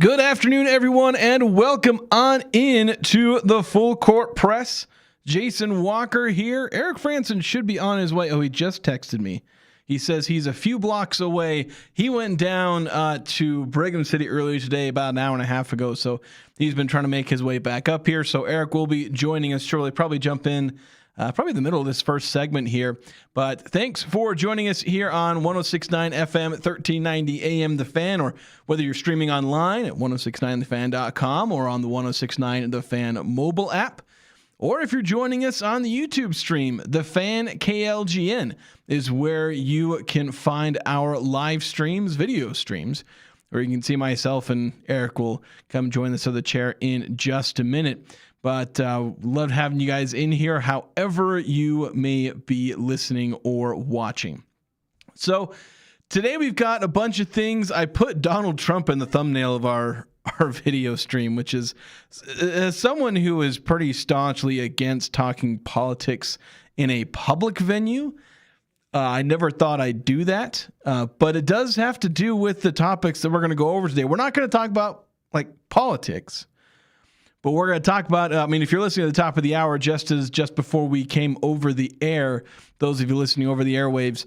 Good afternoon, everyone, and welcome on in to the Full Court Press. Jason Walker here. Eric Frandsen should be on his way. Oh, he just texted me. He says he's a few blocks away. He went down to Brigham City earlier today, about an hour and a half ago, so he's been trying to make his way back up here. So Eric will be joining us shortly. Probably jump in probably in the middle of this first segment here. But thanks for joining us here on 106.9 FM, 1390 AM The Fan, or whether you're streaming online at 1069thefan.com or on the 1069 The Fan mobile app. Or if you're joining us on the YouTube stream, The Fan KLGN is where you can find our live streams, video streams, where you can see myself and Eric will come join this other chair in just a minute. But love having you guys in here, however you may be listening or watching. So today we've got a bunch of things. I put Donald Trump in the thumbnail of our video stream, which is as someone who is pretty staunchly against talking politics in a public venue. I never thought I'd do that, but it does have to do with the topics that we're going to go over today. We're not going to talk about like politics. But we're going to talk about, if you're listening at the top of the hour, just before we came over the air, those of you listening over the airwaves,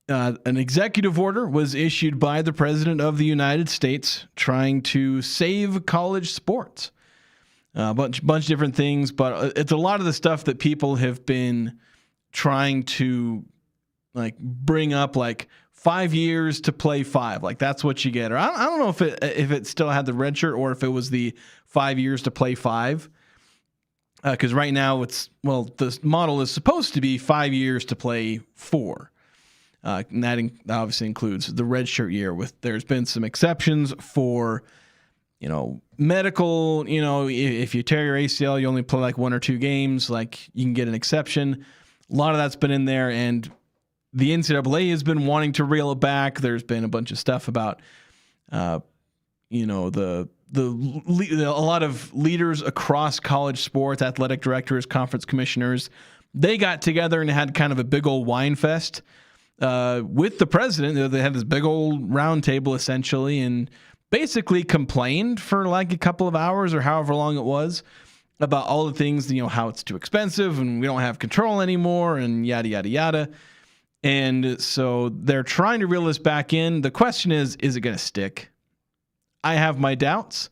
an executive order was issued by the President of the United States trying to save college sports. A bunch of different things, but it's a lot of the stuff that people have been trying to bring up, like 5 years to play 5, like that's what you get. Or I don't know if it still had the red shirt or if it was the 5 years to play 5. Because right now the model is supposed to be 5 years to play 4. And that obviously includes the red shirt year. There's been some exceptions for, medical. If you tear your ACL, you only play like 1 or 2 games. Like you can get an exception. A lot of that's been in there, and the NCAA has been wanting to reel it back. There's been a bunch of stuff about, a lot of leaders across college sports, athletic directors, conference commissioners, they got together and had kind of a big old wine fest with the president. They had this big old round table essentially and basically complained for like a couple of hours or however long it was about all the things, how it's too expensive and we don't have control anymore and yada, yada, yada. And so they're trying to reel this back in. The question is it going to stick? I have my doubts,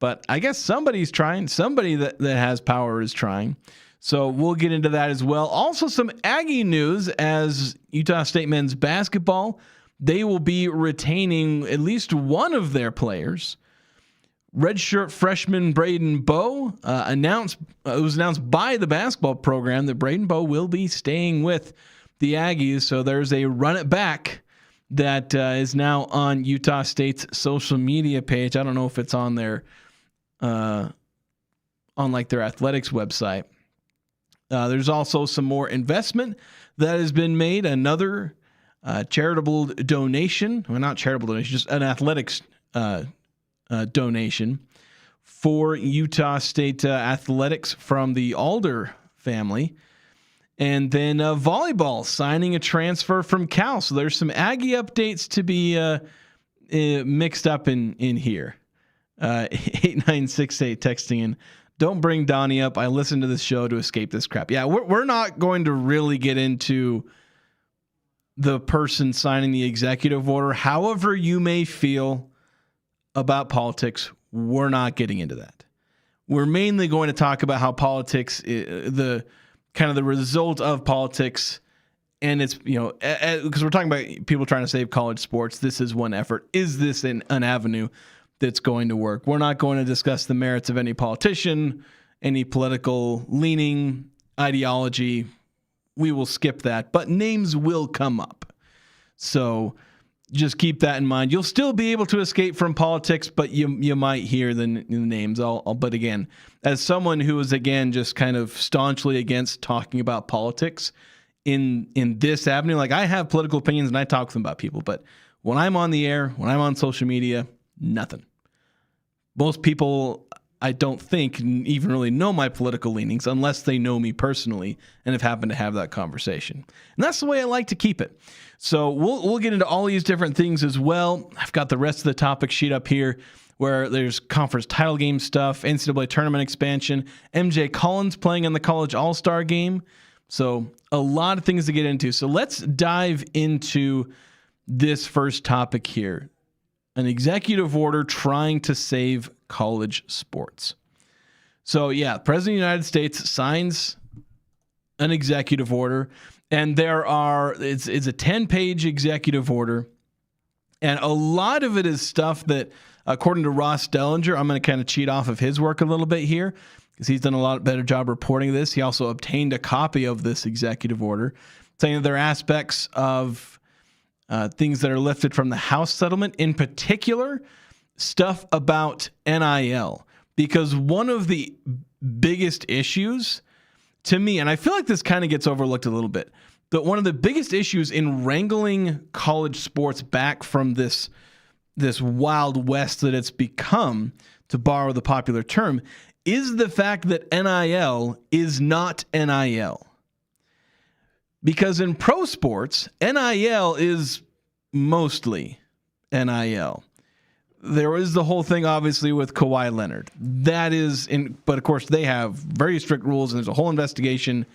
but I guess somebody's trying. Somebody that has power is trying. So we'll get into that as well. Also some Aggie news as Utah State men's basketball. They will be retaining at least one of their players. Redshirt freshman Braden Bowe it was announced by the basketball program that Braden Bowe will be staying with the Aggies. So there's a run it back that is now on Utah State's social media page. I don't know if it's on their on their athletics website. There's also some more investment that has been made. Another charitable donation, well, not charitable donation, just an athletics donation for Utah State athletics from the Alder family. And then volleyball signing a transfer from Cal. So there's some Aggie updates to be mixed up in here. 8968 texting in. Don't bring Donnie up. I listened to this show to escape this crap. Yeah, we're not going to really get into the person signing the executive order. However you may feel about politics, we're not getting into that. We're mainly going to talk about how politics, the result of politics, and it's, because we're talking about people trying to save college sports. This is one effort. Is this an avenue that's going to work? We're not going to discuss the merits of any politician, any political leaning, ideology. We will skip that, but names will come up. So just keep that in mind. You'll still be able to escape from politics, but you might hear the names. But again, as someone who is, again, just kind of staunchly against talking about politics in this avenue, like I have political opinions and I talk with them about people, but when I'm on the air, when I'm on social media, nothing. Most people I don't think even really know my political leanings unless they know me personally and have happened to have that conversation. And that's the way I like to keep it. So we'll get into all these different things as well. I've got the rest of the topic sheet up here where there's conference title game stuff, NCAA tournament expansion, MJ Collins playing in the college all-star game. So a lot of things to get into. So let's dive into this first topic here. An executive order trying to save college sports. So yeah, President of the United States signs an executive order, and it's a 10-page executive order, and a lot of it is stuff that, according to Ross Dellinger, I'm going to kind of cheat off of his work a little bit here because he's done a lot better job reporting this. He also obtained a copy of this executive order, saying that there are aspects of things that are lifted from the House settlement, in particular, stuff about NIL. Because one of the biggest issues to me, and I feel like this kind of gets overlooked a little bit, but one of the biggest issues in wrangling college sports back from this Wild West that it's become, to borrow the popular term, is the fact that NIL is not NIL. Because in pro sports, NIL is mostly NIL. There is the whole thing, obviously, with Kawhi Leonard. But of course, they have very strict rules, and there's a whole investigation.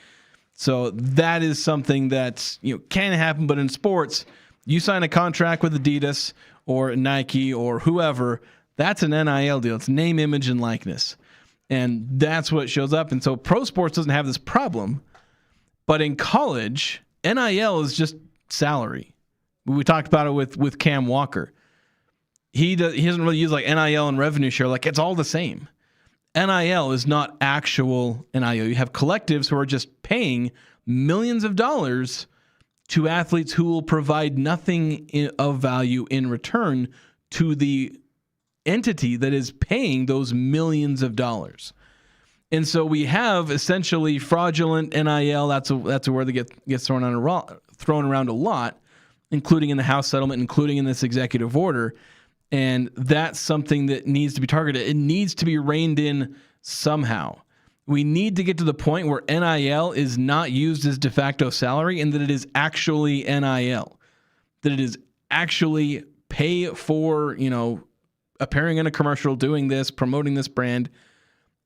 So that is something that can happen. But in sports, you sign a contract with Adidas or Nike or whoever, that's an NIL deal. It's name, image, and likeness. And that's what shows up. And so pro sports doesn't have this problem. But in college, NIL is just salary. We talked about it with Cam Walker. He doesn't really use like NIL and revenue share. Like, it's all the same. NIL is not actual NIL. You have collectives who are just paying millions of dollars to athletes who will provide nothing of value in return to the entity that is paying those millions of dollars. And so we have essentially fraudulent NIL. That's a word that gets thrown around a lot, including in the House settlement, including in this executive order. And that's something that needs to be targeted. It needs to be reined in somehow. We need to get to the point where NIL is not used as de facto salary, and that it is actually NIL. That it is actually pay for, appearing in a commercial, doing this, promoting this brand,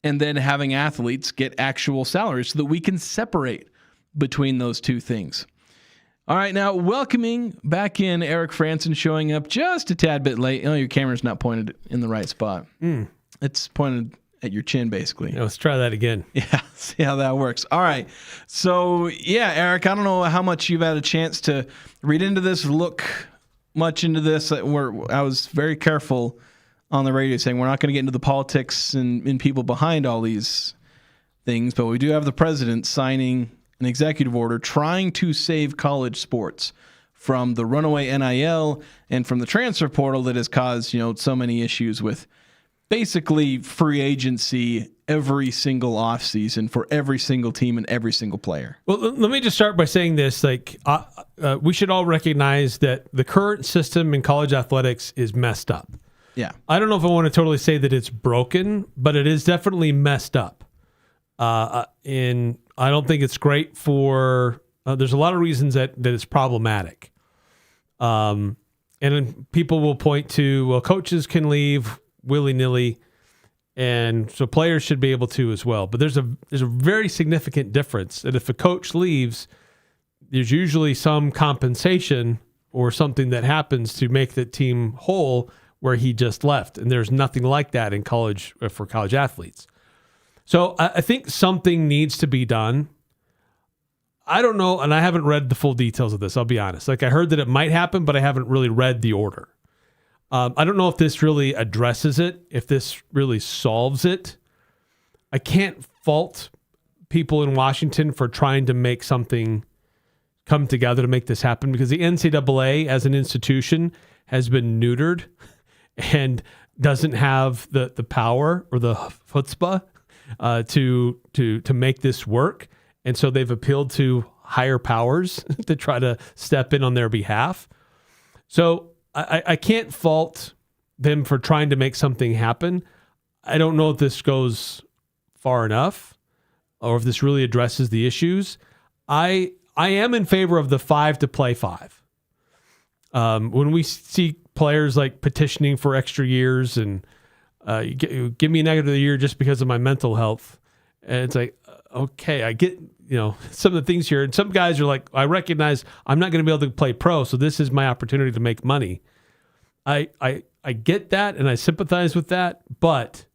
and then having athletes get actual salaries so that we can separate between those two things. All right, now welcoming back in Eric Frandsen, showing up just a tad bit late. Your camera's not pointed in the right spot. It's pointed at your chin, basically. Yeah, let's try that again. Yeah, see how that works. All right. So, yeah, Eric, I don't know how much you've had a chance to read into this, look much into this. I was very careful on the radio saying we're not going to get into the politics and people behind all these things, but we do have the president signing an executive order trying to save college sports from the runaway NIL and from the transfer portal that has caused, so many issues with basically free agency every single offseason for every single team and every single player. Well, let me just start by saying this. We should all recognize that the current system in college athletics is messed up. Yeah. I don't know if I want to totally say that it's broken, but it is definitely messed up. And I don't think it's great for, there's a lot of reasons that it's problematic. And then people will point to, well, coaches can leave willy-nilly, and so players should be able to as well. But there's a very significant difference. And if a coach leaves, there's usually some compensation or something that happens to make the team whole where he just left. And there's nothing like that in college for college athletes. So I think something needs to be done. I don't know, and I haven't read the full details of this, I'll be honest. I heard that it might happen, but I haven't really read the order. I don't know if this really addresses it, if this really solves it. I can't fault people in Washington for trying to make something come together to make this happen, because the NCAA as an institution has been neutered and doesn't have the power or the chutzpah to make this work. And so they've appealed to higher powers to try to step in on their behalf. So I can't fault them for trying to make something happen. I don't know if this goes far enough or if this really addresses the issues. I am in favor of the 5 to play 5. When we see players like petitioning for extra years and give me a negative year just because of my mental health, and it's like, okay, I get some of the things here, and some guys are like, I recognize I'm not going to be able to play pro, so this is my opportunity to make money. I get that, and I sympathize with that, but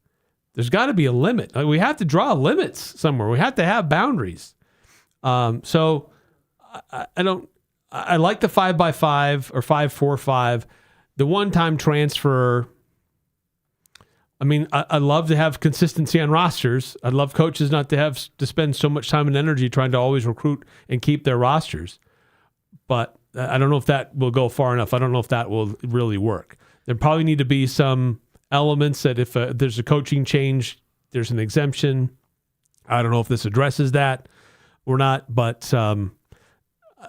there's got to be a limit. Like, we have to draw limits somewhere. We have to have boundaries. So I like the 5x5 or 5-4-5. The one-time transfer. I mean, I love to have consistency on rosters. I'd love coaches not to have to spend so much time and energy trying to always recruit and keep their rosters. But I don't know if that will go far enough. I don't know if that will really work. There probably need to be some elements that if there's a coaching change, there's an exemption. I don't know if this addresses that or not, but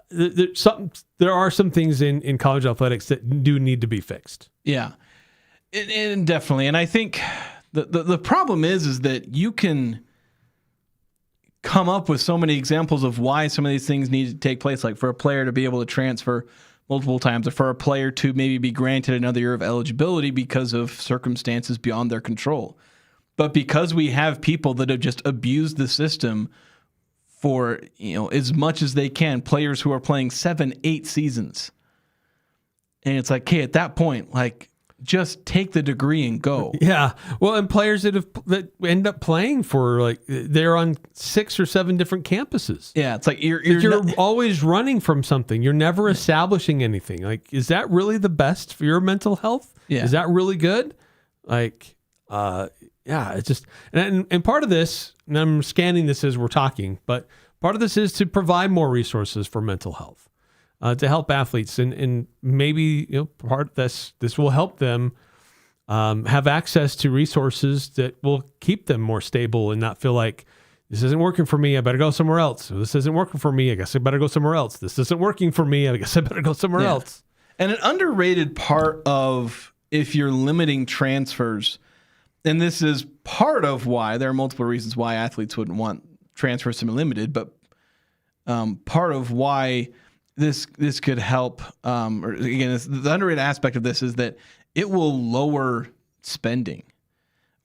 there are some things in college athletics that do need to be fixed. Yeah, and definitely. And I think the problem is that you can come up with so many examples of why some of these things need to take place, like for a player to be able to transfer multiple times, or for a player to maybe be granted another year of eligibility because of circumstances beyond their control. But because we have people that have just abused the system for as much as they can, players who are playing 7-8 seasons, and it's like, hey, at that point, like, just take the degree and go. Yeah, well, and players that end up playing for, like, they're on 6 or 7 different campuses. Yeah, it's like you're always running from something. You're never establishing anything. Like, is that really the best for your mental health? Yeah. Is that really good? Like, yeah, it's just, and part of this, and I'm scanning this as we're talking, but part of this is to provide more resources for mental health. To help athletes, and maybe part of this will help them have access to resources that will keep them more stable and not feel like, this isn't working for me, I better go somewhere else. This isn't working for me, I guess I better go somewhere else. This isn't working for me, I guess I better go somewhere else. And an underrated part of, if you're limiting transfers, and this is part of why there are multiple reasons why athletes wouldn't want transfers to be limited, but part of why this could help, or again, the underrated aspect of this is that it will lower spending,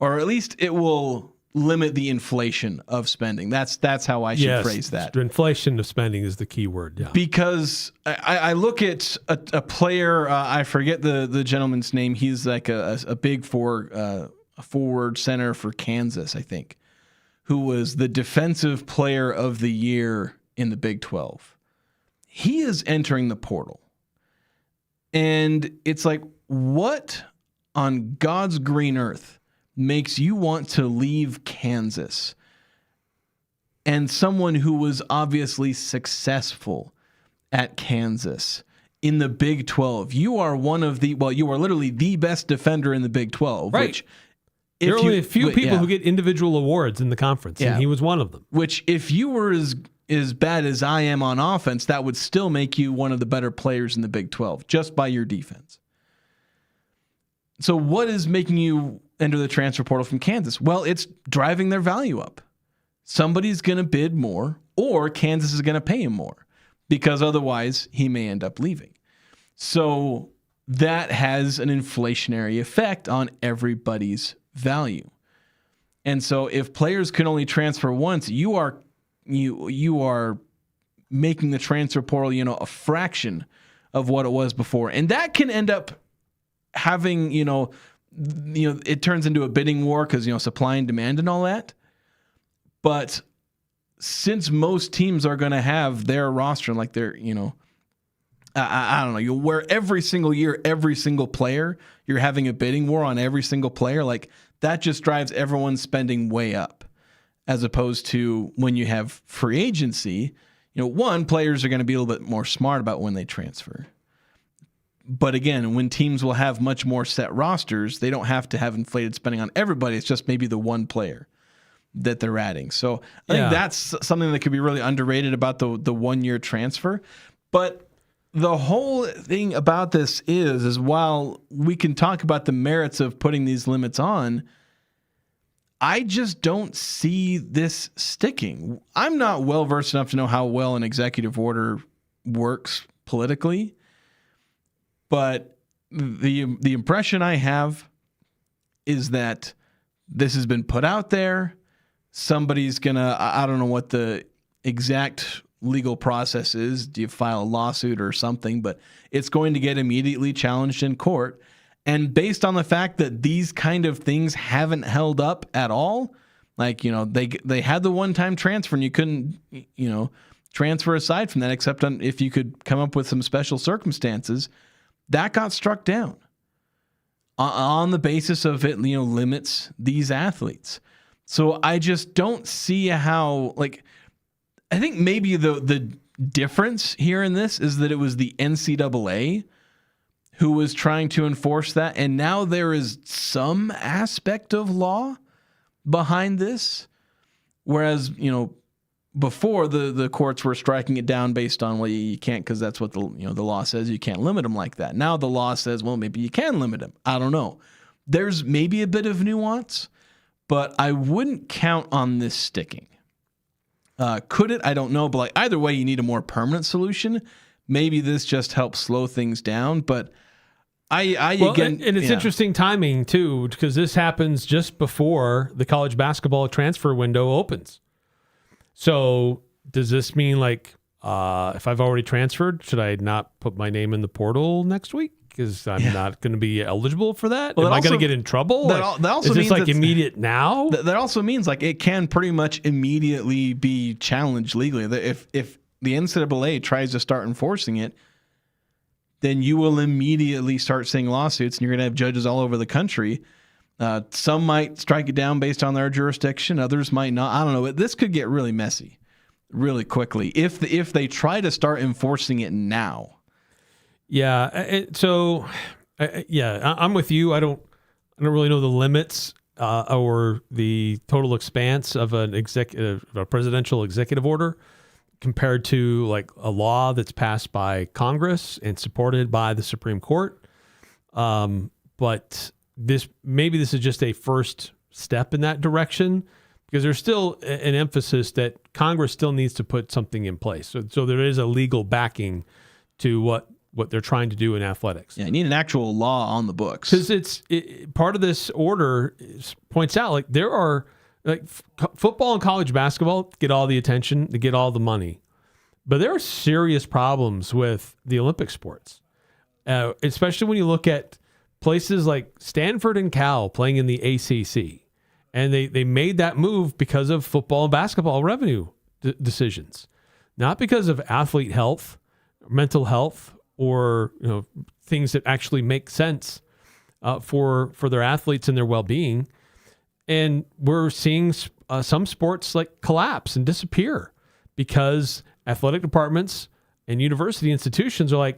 or at least it will limit the inflation of spending. That's how I should phrase that. The inflation of spending is the key word. Yeah. Because I look at a player, I forget the gentleman's name. He's like a big a forward center for Kansas, I think, who was the defensive player of the year in the Big 12. He is entering the portal. And it's like, what on God's green earth makes you want to leave Kansas and someone who was obviously successful at Kansas in the Big 12? You are you are literally the best defender in the Big 12. Right. Which, there are only a few people who get individual awards in the conference, and he was one of them. Which, if you were as bad as I am on offense, that would still make you one of the better players in the Big 12, just by your defense. So what is making you enter the transfer portal from Kansas? Well, it's driving their value up. Somebody's going to bid more, or Kansas is going to pay him more, because otherwise he may end up leaving. So that has an inflationary effect on everybody's value. And so if players can only transfer once, you are making the transfer portal, a fraction of what it was before. And that can end up having, it turns into a bidding war because, supply and demand and all that. But since most teams are going to have their roster, like their, I don't know, where every single year, every single player, you're having a bidding war on every single player, like that just drives everyone's spending way up. As opposed to when you have free agency, players are going to be a little bit more smart about when they transfer. But again, when teams will have much more set rosters, they don't have to have inflated spending on everybody. It's just maybe the one player that they're adding. So I think that's something that could be really underrated about the 1 year transfer. But the whole thing about this is while we can talk about the merits of putting these limits on, I just don't see this sticking. I'm not well versed enough to know how well an executive order works politically, but the impression I have is that this has been put out there. Somebody's gonna, I don't know what the exact legal process is. Do you file a lawsuit or something? But it's going to get immediately challenged in court. And based on the fact that these kind of things haven't held up at all, like, they had the one-time transfer and you couldn't, transfer aside from that, except if you could come up with some special circumstances, that got struck down on the basis of it, limits these athletes. So I just don't see how, I think maybe the difference here in this is that it was the NCAA who was trying to enforce that. And now there is some aspect of law behind this. Whereas, before the courts were striking it down based on, well, you can't, because that's what the law says. You can't limit them like that. Now the law says, well, maybe you can limit them. I don't know. There's maybe a bit of nuance, but I wouldn't count on this sticking. Could it? I don't know. But either way, you need a more permanent solution. Maybe this just helps slow things down. But it's interesting timing too, because this happens just before the college basketball transfer window opens. So does this mean if I've already transferred, should I not put my name in the portal next week? Because I'm not going to be eligible for that. Am I going to get in trouble? That also is means this immediate now? That also means it can pretty much immediately be challenged legally. If the NCAA tries to start enforcing it, then you will immediately start seeing lawsuits, and you're going to have judges all over the country. Some might strike it down based on their jurisdiction. Others might not. I don't know. But this could get really messy really quickly if they try to start enforcing it now. Yeah. I'm with you. I don't really know the limits or the total expanse of a presidential executive order compared to a law that's passed by Congress and supported by the Supreme Court. But this is just a first step in that direction, because there's still an emphasis that Congress still needs to put something in place. So there is a legal backing to what they're trying to do in athletics. Yeah, you need an actual law on the books. Because part of this order points out there are football and college basketball get all the attention, they get all the money, but there are serious problems with the Olympic sports, especially when you look at places like Stanford and Cal playing in the ACC, and they made that move because of football and basketball revenue decisions, not because of athlete health, mental health, or things that actually make sense for their athletes and their well-being. And we're seeing some sports collapse and disappear because athletic departments and university institutions are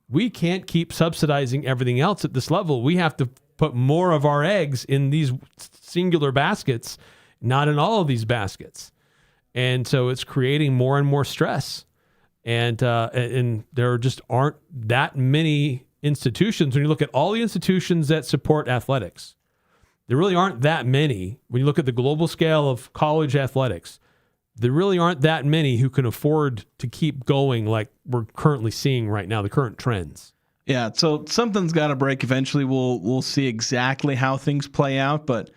we can't keep subsidizing everything else at this level. We have to put more of our eggs in these singular baskets, not in all of these baskets. And so it's creating more and more stress. And there just aren't that many institutions. When you look at all the institutions that support athletics, there really aren't that many. When you look at the global scale of college athletics, there really aren't that many who can afford to keep going like we're currently seeing right now, the current trends. Yeah, so something's got to break eventually. We'll see exactly how things play out, but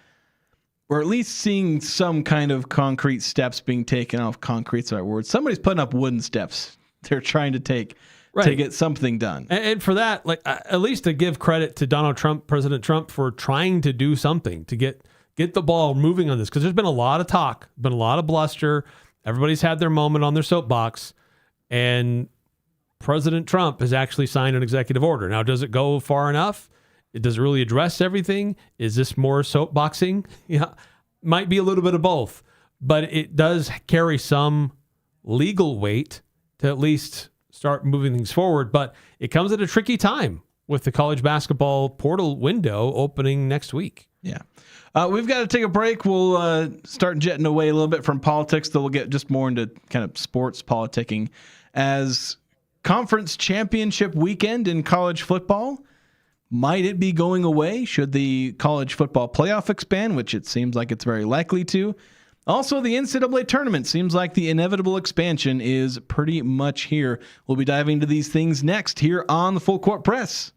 we're at least seeing some kind of concrete steps being taken off. Concrete's the right word. Somebody's putting up wooden steps they're trying to take to get something done. And for that, at least to give credit to Donald Trump, President Trump, for trying to do something to get the ball moving on this, because there's been a lot of talk, been a lot of bluster. Everybody's had their moment on their soapbox, and President Trump has actually signed an executive order. Now, does it go far enough? Does it really address everything? Is this more soapboxing? Yeah, might be a little bit of both, but it does carry some legal weight to at least start moving things forward. But it comes at a tricky time with the college basketball portal window opening next week. Yeah. We've got to take a break. We'll start jetting away a little bit from politics, though we'll get just more into kind of sports politicking as conference championship weekend in college football Might it be going away? Should the college football playoff expand, which it seems like it's very likely to? Also, the NCAA tournament seems like the inevitable expansion is pretty much here. We'll be diving into these things next here on the Full Court Press.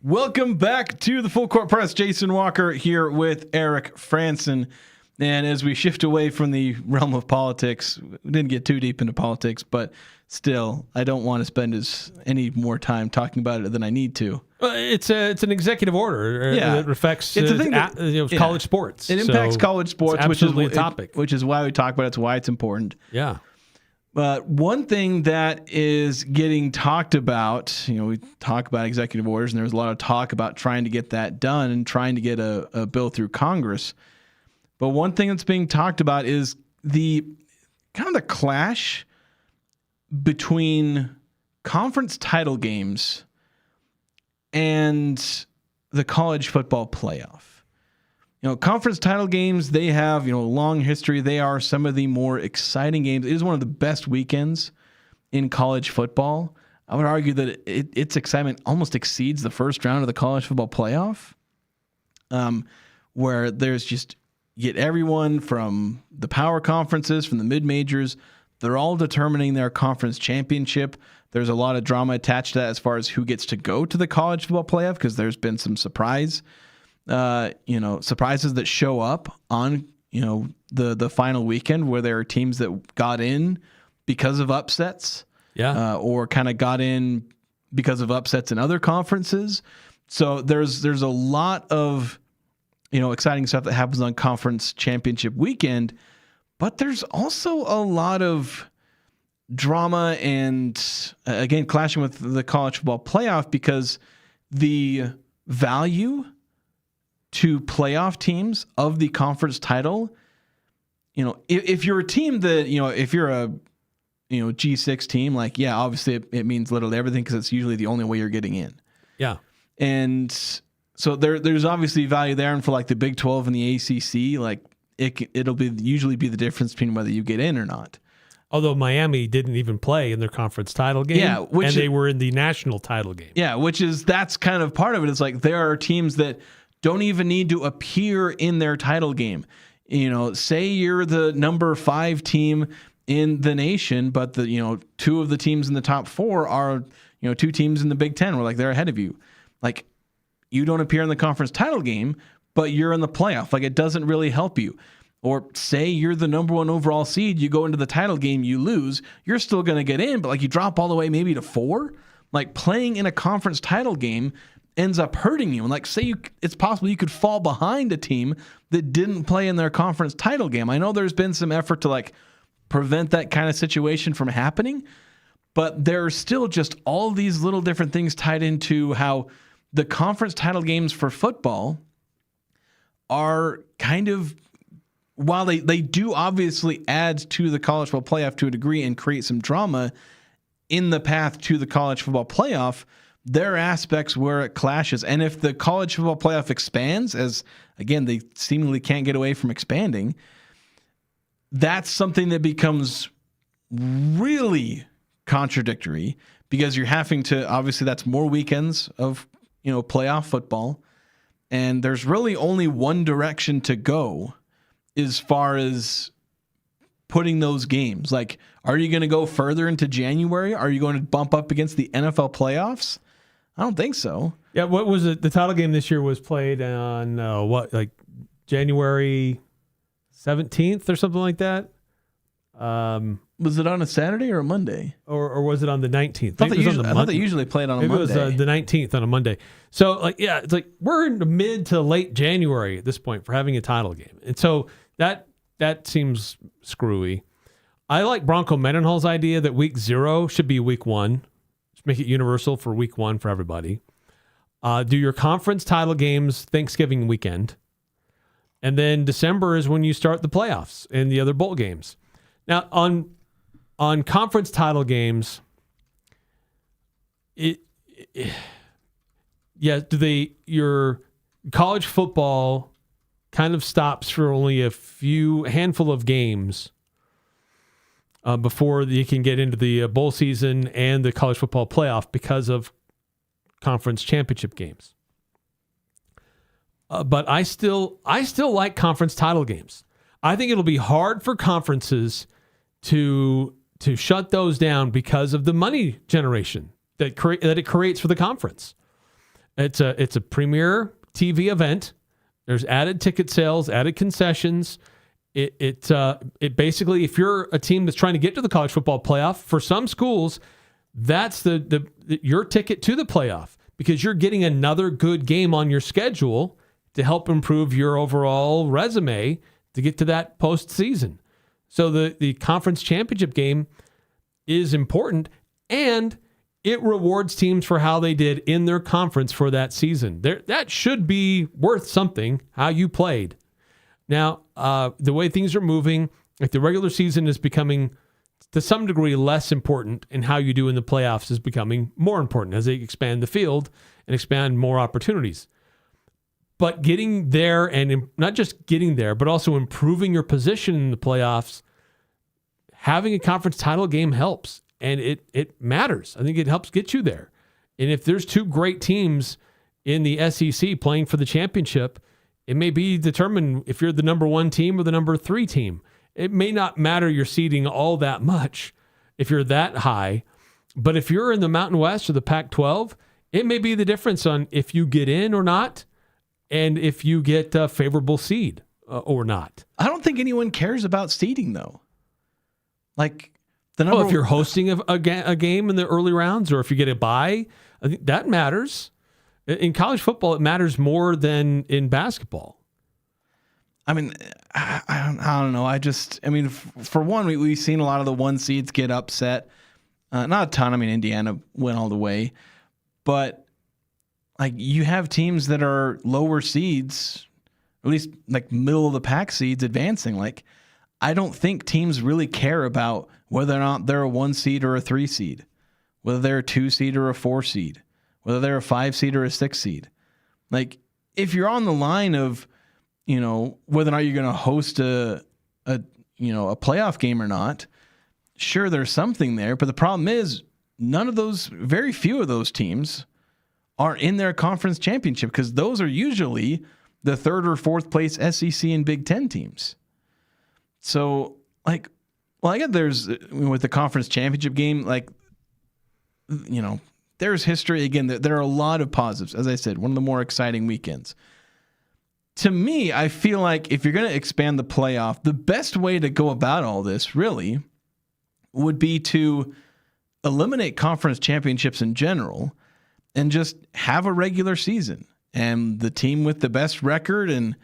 Welcome back to the Full Court Press. Jason Walker here with Eric Frandsen. And as we shift away from the realm of politics, we didn't get too deep into politics, but still, I don't want to spend any more time talking about it than I need to. It's an executive order that affects college sports. It impacts college sports, which is a topic. Which is why we talk about it. It's why it's important. Yeah. But one thing that is getting talked about, we talk about executive orders, and there's a lot of talk about trying to get that done and trying to get a bill through Congress. But one thing that's being talked about is the clash between conference title games and the college football playoff. Conference title games, they have, long history. They are some of the more exciting games. It is one of the best weekends in college football. I would argue that its excitement almost exceeds the first round of the college football playoff, where there's just, you get everyone from the power conferences, from the mid-majors, They're all determining their conference championship. There's a lot of drama attached to that as far as who gets to go to the college football playoff, because there's been some surprises that show up on, the final weekend, where there are teams that got in because of upsets, or kind of got in because of upsets in other conferences. So there's a lot of, exciting stuff that happens on conference championship weekend, but there's also a lot of drama and, again, clashing with the college football playoff, because the value to playoff teams of the conference title, if you're a team that, if you're a, G6 team, like, yeah, obviously it means literally everything, because it's usually the only way you're getting in. Yeah. And so there's obviously value there. And for like the Big 12 and the ACC, like it'll usually be the difference between whether you get in or not. Although Miami didn't even play in their conference title game, and they were in the national title game. Yeah, that's kind of part of it. It's like there are teams that don't even need to appear in their title game. Say you're the number 5 team in the nation, but the 2 of the teams in the top 4 are 2 teams in the Big 10 where like they're ahead of you. Like, you don't appear in the conference title game, but you're in the playoff. Like, it doesn't really help you. Or say you're the number 1 overall seed, you go into the title game, you lose, you're still going to get in, but like you drop all the way maybe to 4. Like, playing in a conference title game ends up hurting you. And like, say it's possible you could fall behind a team that didn't play in their conference title game. I know there's been some effort to like prevent that kind of situation from happening, but there's still just all these little different things tied into how the conference title games for football are kind of, while they do obviously add to the college football playoff to a degree and create some drama in the path to the college football playoff, there are aspects where it clashes. And if the college football playoff expands, as again, they seemingly can't get away from expanding, that's something that becomes really contradictory, because you're having to, obviously that's more weekends of, playoff football. And there's really only one direction to go as far as putting those games. Like, are you going to go further into January? Are you going to bump up against the NFL playoffs? I don't think so. Yeah, what was it? The title game this year was played on January 17th or something like that? Was it on a Saturday or a Monday? Or was it on the 19th? I thought they usually played on a Monday. It was the 19th on a Monday. So, it's like we're in the mid to late January at this point for having a title game. And so that seems screwy. I like Bronco Mendenhall's idea that week 0 should be week 1. Just make it universal for week 1 for everybody. Do your conference title games Thanksgiving weekend. And then December is when you start the playoffs and the other bowl games. Now, on conference title games, your college football kind of stops for only a handful of games before you can get into the bowl season and the college football playoff because of conference championship games. But I still like conference title games. I think it'll be hard for conferences to shut those down because of the money generation that it creates for the conference. It's a premier TV event. There's added ticket sales, added concessions. It basically, if you're a team that's trying to get to the college football playoff, for some schools, that's your ticket to the playoff, because you're getting another good game on your schedule to help improve your overall resume to get to that postseason. So the conference championship game is important, and it rewards teams for how they did in their conference for that season. That should be worth something, how you played. Now, the way things are moving, like the regular season is becoming, to some degree, less important, and how you do in the playoffs is becoming more important as they expand the field and expand more opportunities. But getting there, and not just getting there, but also improving your position in the playoffs, having a conference title game helps, and it matters. I think it helps get you there. And if there's 2 great teams in the SEC playing for the championship, it may be determined if you're the number 1 team or the number 3 team. it may not matter your seeding all that much if you're that high. But if you're in the Mountain West or the Pac-12, it may be the difference on if you get in or not, and if you get a favorable seed or not. I don't think anyone cares about seeding, though. Like the number. Well, if you're hosting a game in the early rounds, or if you get a bye, I think that matters. In college football, it matters more than in basketball. I mean, I don't know. For one, we've seen a lot of the 1 seeds get upset. Not a ton. I mean, Indiana went all the way. But like you have teams that are lower seeds, at least like middle of the pack seeds advancing. Like I don't think teams really care about whether or not they're a 1 seed or a 3 seed, whether they're a 2 seed or a 4 seed, whether they're a 5 seed or a 6 seed. Like if you're on the line of, whether or not you're going to host a playoff game or not, sure, there's something there. But the problem is very few of those teams are in their conference championship because those are usually the 3rd or 4th place SEC and Big Ten teams. So I get with the conference championship game, there's history. Again, there are a lot of positives. As I said, one of the more exciting weekends. To me, I feel like if you're going to expand the playoff, the best way to go about all this really would be to eliminate conference championships in general and just have a regular season. And the team with the best record and,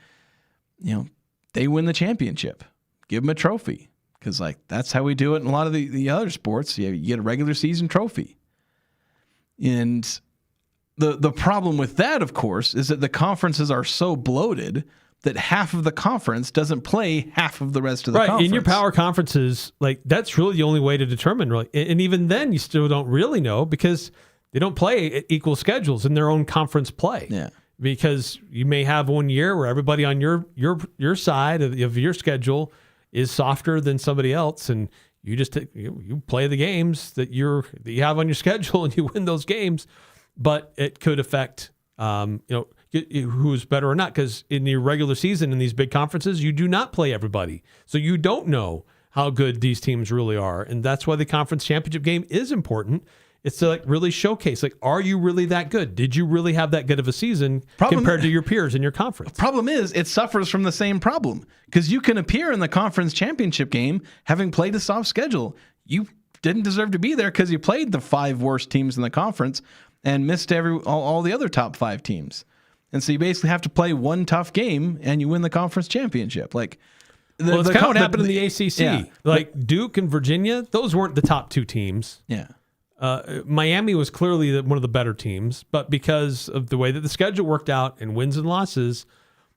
they win the championship. Give them a trophy. Because, that's how we do it in a lot of the other sports. You get a regular season trophy. And the problem with that, of course, is that the conferences are so bloated that half of the conference doesn't play half of the rest of the conference. In your power conferences, that's really the only way to determine, really. And even then, you still don't really know because they don't play equal schedules in their own conference play. Yeah. Because you may have 1 year where everybody on your side of your schedule is softer than somebody else, and you just you play the games that you have on your schedule and you win those games. But it could affect who's better or not, because in the regular season in these big conferences, you do not play everybody. So you don't know how good these teams really are. And that's why the conference championship game is important. It's to really showcase, are you really that good? Did you really have that good of a season compared to your peers in your conference? Problem is, it suffers from the same problem because you can appear in the conference championship game having played a soft schedule. You didn't deserve to be there because you played the 5 worst teams in the conference and missed all the other top 5 teams. And so you basically have to play one tough game and you win the conference championship. It's kind of what happened in the ACC. Yeah. Duke and Virginia, those weren't the top 2 teams. Yeah. Miami was clearly one of the better teams, but because of the way that the schedule worked out and wins and losses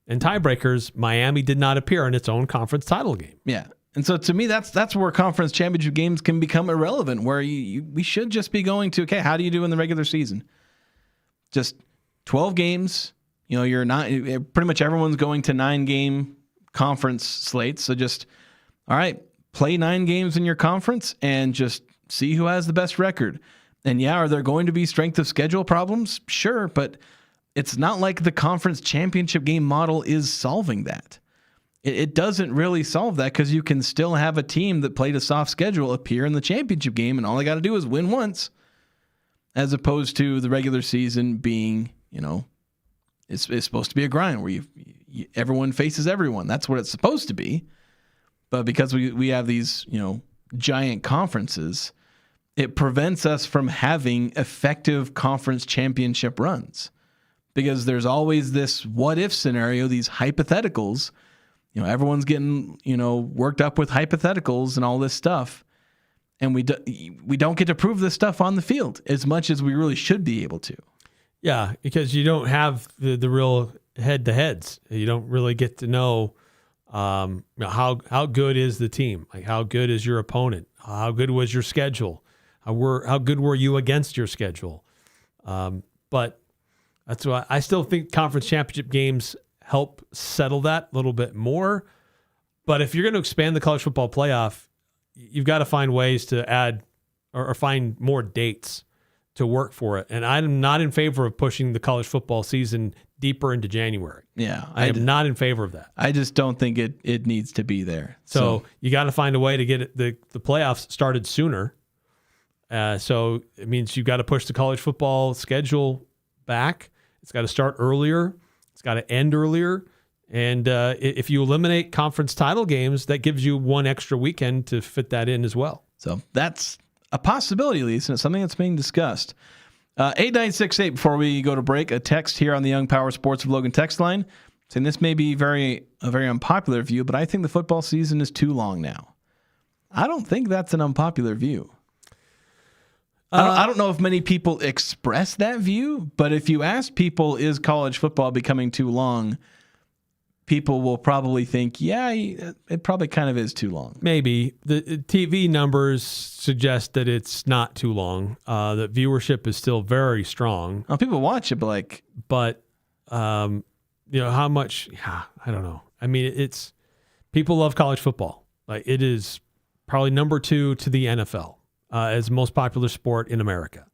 and tiebreakers, Miami did not appear in its own conference title game. Yeah. And so to me, that's where conference championship games can become irrelevant, where we should just be going to, okay, how do you do in the regular season? Just 12 games. You're not, pretty much everyone's going to 9-game conference slates. So just, all right, play 9 games in your conference and just see who has the best record. And are there going to be strength of schedule problems? Sure, but it's not like the conference championship game model is solving that. It doesn't really solve that because you can still have a team that played a soft schedule appear in the championship game, and all they got to do is win once, as opposed to the regular season being, it's supposed to be a grind where everyone faces everyone. That's what it's supposed to be. But because we have these, giant conferences, it prevents us from having effective conference championship runs because there's always this what if scenario, these hypotheticals. Everyone's getting, worked up with hypotheticals and all this stuff. And we don't get to prove this stuff on the field as much as we really should be able to. Yeah, because you don't have the real head-to-heads. You don't really get to know how good is the team? How good is your opponent? How good was your schedule? How good were you against your schedule? But that's why I still think conference championship games help settle that a little bit more. But if you're going to expand the college football playoff, you've got to find ways to add or find more dates to work for it. And I'm not in favor of pushing the college football season deeper into January. Yeah. I am not in favor of that. I just don't think it needs to be there. So you got to find a way to get the playoffs started sooner. So it means you've got to push the college football schedule back. It's got to start earlier. It's got to end earlier. And if you eliminate conference title games, that gives you one extra weekend to fit that in as well. So that's a possibility, at least, and it's something that's being discussed. 8968, before we go to break, a text here on the Young Power Sports of Logan text line saying this may be a very unpopular view, but I think the football season is too long now. I don't think that's an unpopular view. I don't know if many people express that view, but if you ask people, is college football becoming too long? People will probably think, yeah, it probably kind of is too long. Maybe. The TV numbers suggest that it's not too long. That viewership is still very strong. Well, people watch it, but how much? Yeah, I don't know. I mean, it's people love college football. Like, it is probably number 2 to the NFL as the most popular sport in America,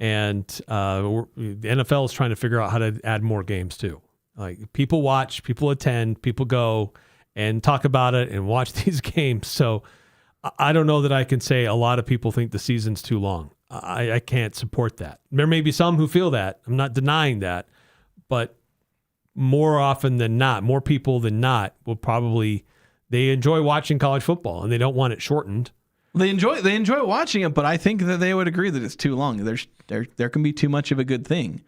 and the NFL is trying to figure out how to add more games too. Like, people watch, people attend, people go and talk about it and watch these games. So I don't know that I can say a lot of people think the season's too long. I can't support that. There may be some who feel that. I'm not denying that. But more often than not, more people than not will probably, they enjoy watching college football and they don't want it shortened. They enjoy watching it, but I think that they would agree that it's too long. There can be too much of a good thing.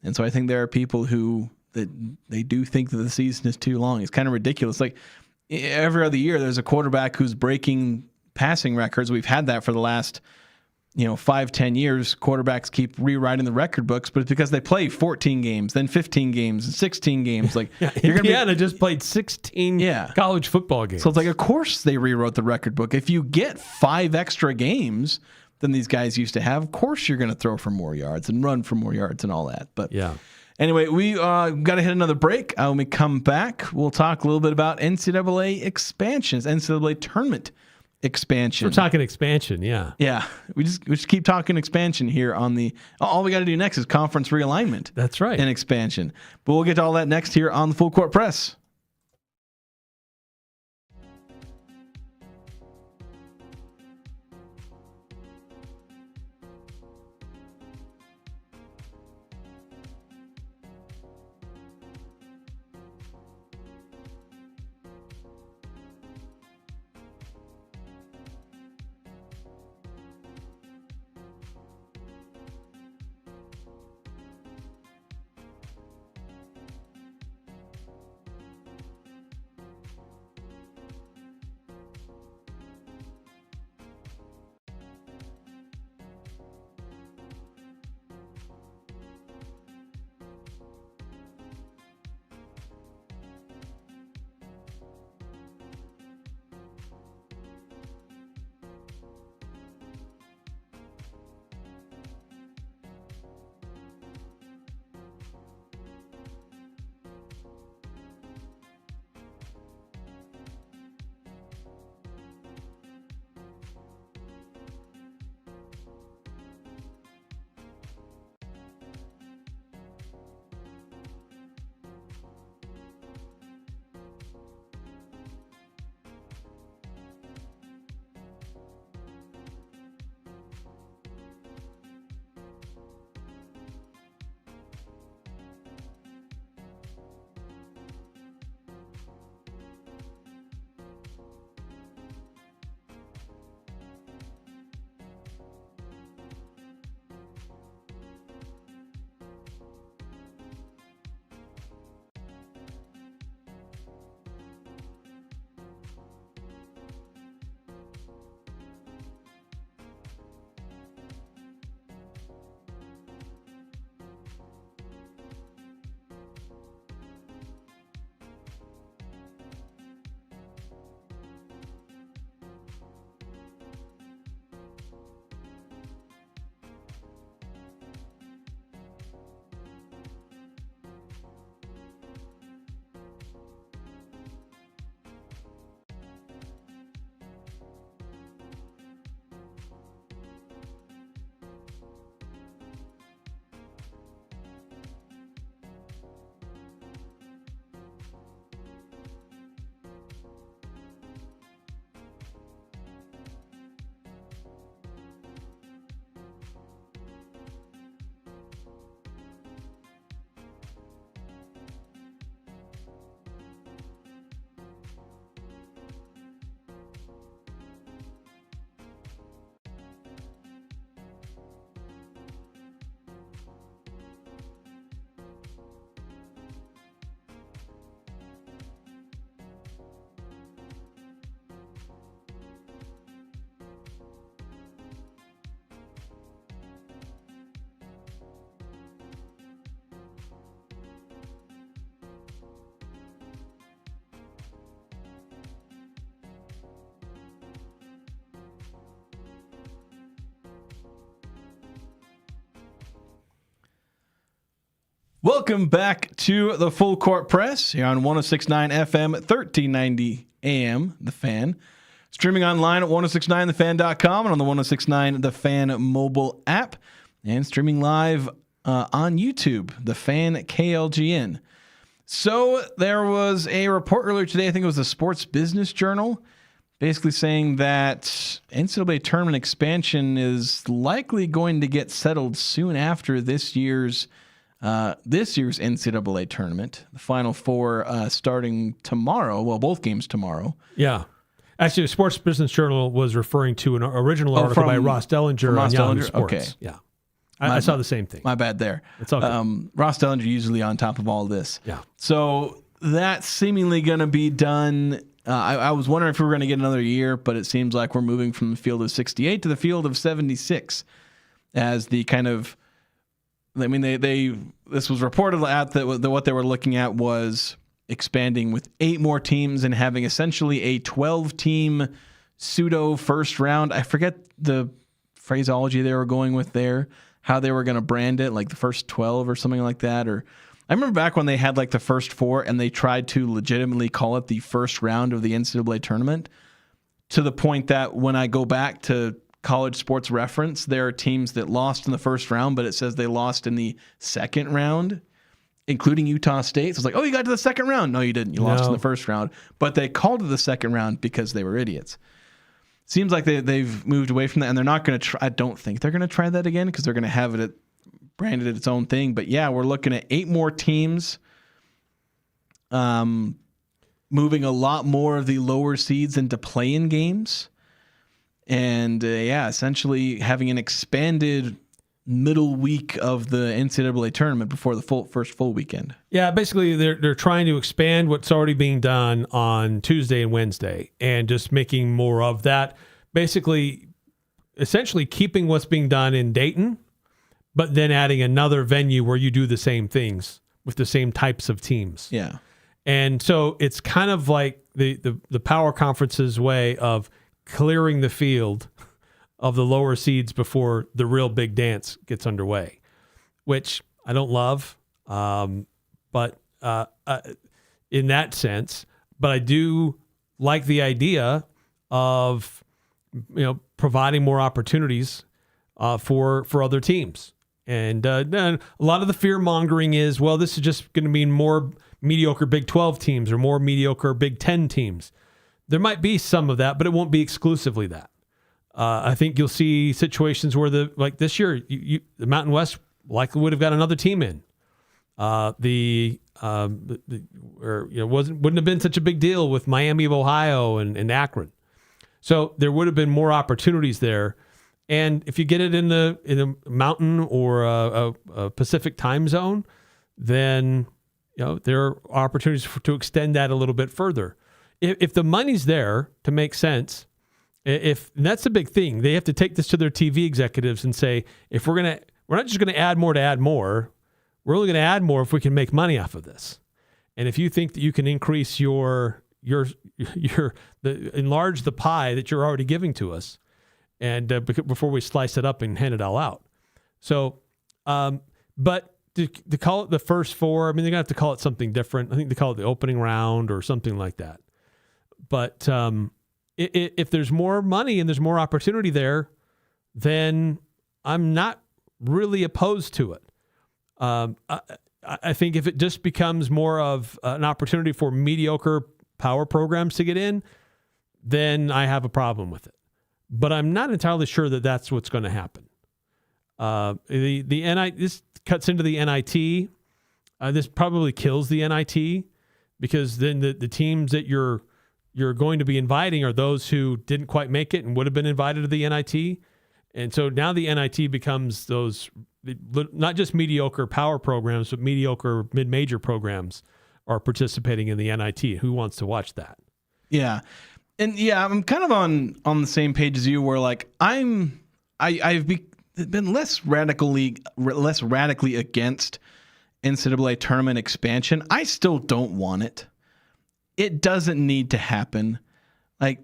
And so I think there are people who that they do think that the season is too long. It's kind of ridiculous. Like, every other year, there's a quarterback who's breaking passing records. We've had that for the last, 5-10 years. Quarterbacks keep rewriting the record books, but it's because they play 14 games, then 15 games, and 16 games. Like, Indiana just played 16 college football games. So it's like, of course they rewrote the record book. If you get 5 extra games than these guys used to have, of course you're going to throw for more yards and run for more yards and all that. But yeah. Anyway, we got to hit another break. When we come back, we'll talk a little bit about NCAA expansions, NCAA tournament expansion. We're talking expansion, yeah. Yeah, we just keep talking expansion here on the. All we got to do next is conference realignment. That's right. And expansion. But we'll get to all that next here on the Full Court Press. Welcome back to the Full Court Press here on 106.9 FM, 1390 AM, The Fan. Streaming online at 1069thefan.com and on the 1069 The Fan mobile app. And streaming live on YouTube, The Fan KLGN. So there was a report earlier today, I think it was the Sports Business Journal, basically saying that NCAA tournament expansion is likely going to get settled soon after this year's NCAA tournament. The Final Four starting tomorrow. Well, both games tomorrow. Yeah. Actually, the Sports Business Journal was referring to an original article by Ross Dellinger on Yahoo Sports. Okay. Yeah. I saw the same thing. My bad there. It's all good. Ross Dellinger usually on top of all this. Yeah. So that's seemingly going to be done. I was wondering if we were going to get another year, but it seems like we're moving from the field of 68 to the field of 76 as the kind of, I mean, this was reported at that what they were looking at was expanding with 8 more teams and having essentially a 12-team pseudo first round. I forget the phraseology they were going with there, how they were going to brand it, like the first 12 or something like that. Or I remember back when they had like the first 4 and they tried to legitimately call it the first round of the NCAA tournament, to the point that when I go back to College Sports Reference, there are teams that lost in the first round, but it says they lost in the second round, including Utah State. So it's like, oh, you got to the second round. No, you didn't. You lost in the first round. But they called it the second round because they were idiots. Seems like they've moved away from that, and they're not going to try. I don't think they're going to try that again because they're going to have it branded its own thing. But yeah, we're looking at 8 more teams, moving a lot more of the lower seeds into play-in games, and essentially having an expanded middle week of the NCAA tournament before the first full weekend. Yeah, basically they're trying to expand what's already being done on Tuesday and Wednesday and just making more of that. Basically, essentially keeping what's being done in Dayton, but then adding another venue where you do the same things with the same types of teams. Yeah. And so it's kind of like the power conference's way of clearing the field of the lower seeds before the real big dance gets underway, which I don't love, but in that sense. But I do like the idea of providing more opportunities for other teams. And then a lot of the fear mongering is, well, this is just going to mean more mediocre Big 12 teams or more mediocre Big 10 teams. There might be some of that, but it won't be exclusively that. I think you'll see situations where this year, the Mountain West likely would have got another team in. Wouldn't have been such a big deal with Miami of Ohio and Akron. So there would have been more opportunities there. And if you get it in a mountain or a Pacific time zone, then there are opportunities to extend that a little bit further. If the money's there to make sense. And that's the big thing. They have to take this to their TV executives and say, we're not just going to add more to add more. We're only going to add more if we can make money off of this. And if you think that you can increase enlarge the pie that you're already giving to us, and before we slice it up and hand it all out. So, but to call it the first 4, I mean, they're going to have to call it something different. I think they call it the opening round or something like that. But if there's more money and there's more opportunity there, then I'm not really opposed to it. I think if it just becomes more of an opportunity for mediocre power programs to get in, then I have a problem with it. But I'm not entirely sure that that's what's going to happen. This cuts into the NIT. This probably kills the NIT because then the teams that you're going to be inviting are those who didn't quite make it and would have been invited to the NIT. And so now the NIT becomes those, not just mediocre power programs, but mediocre mid-major programs are participating in the NIT. Who wants to watch that? Yeah. And yeah, I'm kind of on the same page as you where like I've been less radically against NCAA tournament expansion. I still don't want it. It doesn't need to happen. Like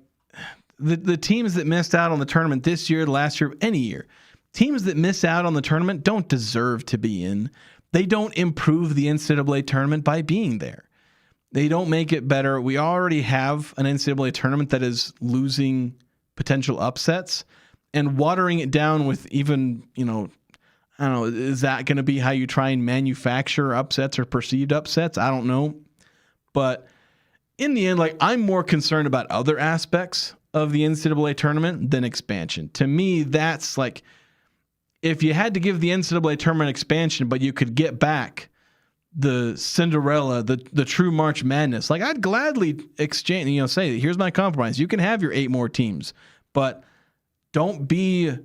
the teams that missed out on the tournament this year, last year, any year, teams that miss out on the tournament don't deserve to be in. they don't improve the NCAA tournament by being there. They don't make it better. We already have an NCAA tournament that is losing potential upsets, and watering it down with even, I don't know, is that going to be how you try and manufacture upsets or perceived upsets? I don't know. But in the end, like, I'm more concerned about other aspects of the NCAA tournament than expansion. To me, that's like, if you had to give the NCAA tournament expansion, but you could get back the Cinderella, the true March Madness, like, I'd gladly exchange, say, here's my compromise. You can have your 8 more teams, but don't be,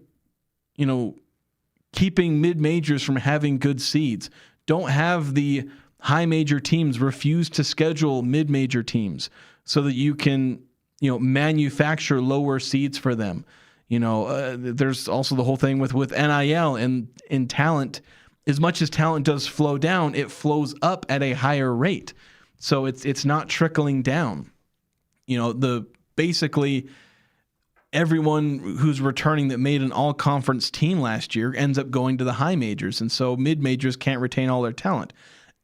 keeping mid-majors from having good seeds. Don't have the high major teams refuse to schedule mid-major teams so that you can, manufacture lower seeds for them. There's also the whole thing with NIL and in talent. As much as talent does flow down, it flows up at a higher rate. So it's not trickling down. Basically everyone who's returning that made an all-conference team last year ends up going to the high majors. And so mid-majors can't retain all their talent.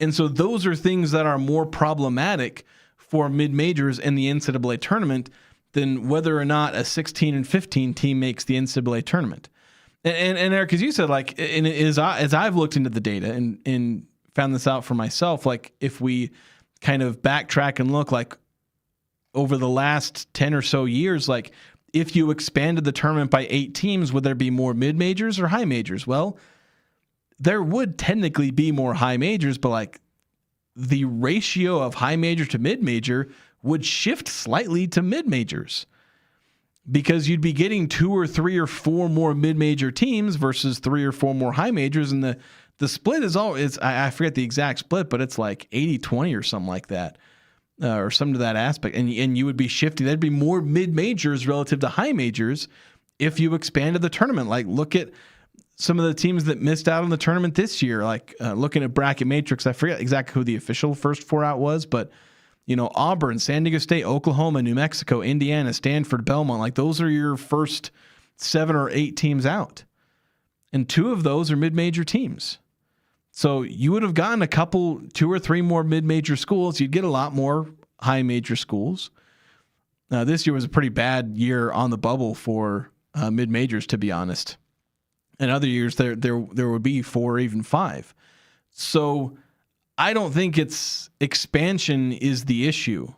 And so those are things that are more problematic for mid-majors in the NCAA tournament than whether or not a 16 and 15 team makes the NCAA tournament. And Eric, as you said, like, as I've looked into the data and found this out for myself, like, if we kind of backtrack and look, like, over the last 10 or so years, like, if you expanded the tournament by 8 teams, would there be more mid-majors or high majors? Well, there would technically be more high majors, but, like, the ratio of high major to mid-major would shift slightly to mid-majors, because you'd be getting 2 or 3 or 4 more mid-major teams versus 3 or 4 more high majors. And the split is always, I forget the exact split, but it's like 80-20 or something like that, or something to that aspect. And you would be shifting. There'd be more mid-majors relative to high majors if you expanded the tournament. Like, look at some of the teams that missed out on the tournament this year, like looking at bracket matrix. I forget exactly who the official first 4 out was, but Auburn, San Diego State, Oklahoma, New Mexico, Indiana, Stanford, Belmont, like, those are your first 7 or 8 teams out. And 2 of those are mid-major teams. So you would have gotten 2 or 3 more mid-major schools. You'd get a lot more high major schools. This year was a pretty bad year on the bubble for mid-majors, to be honest. And other years there would be 4 or even 5. So I don't think it's expansion is the issue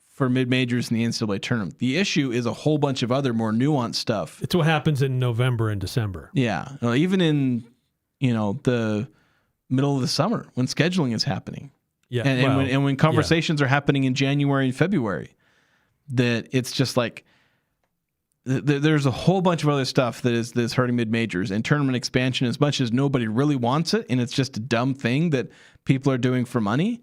for mid-majors in the NCAA tournament. The issue is a whole bunch of other more nuanced stuff. It's what happens in November and December. Yeah. Even in, the middle of the summer when scheduling is happening. Yeah. And when conversations are happening in January and February, that it's just like, there's a whole bunch of other stuff that is hurting mid-majors, and tournament expansion, as much as nobody really wants it, and it's just a dumb thing that people are doing for money.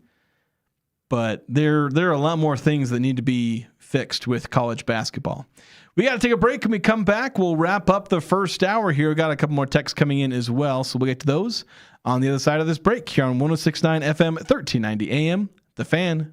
But there are a lot more things that need to be fixed with college basketball. We got to take a break. When we come back, we'll wrap up the first hour here. We got a couple more texts coming in as well, so we'll get to those on the other side of this break here on 106.9 FM, 1390 AM, The Fan.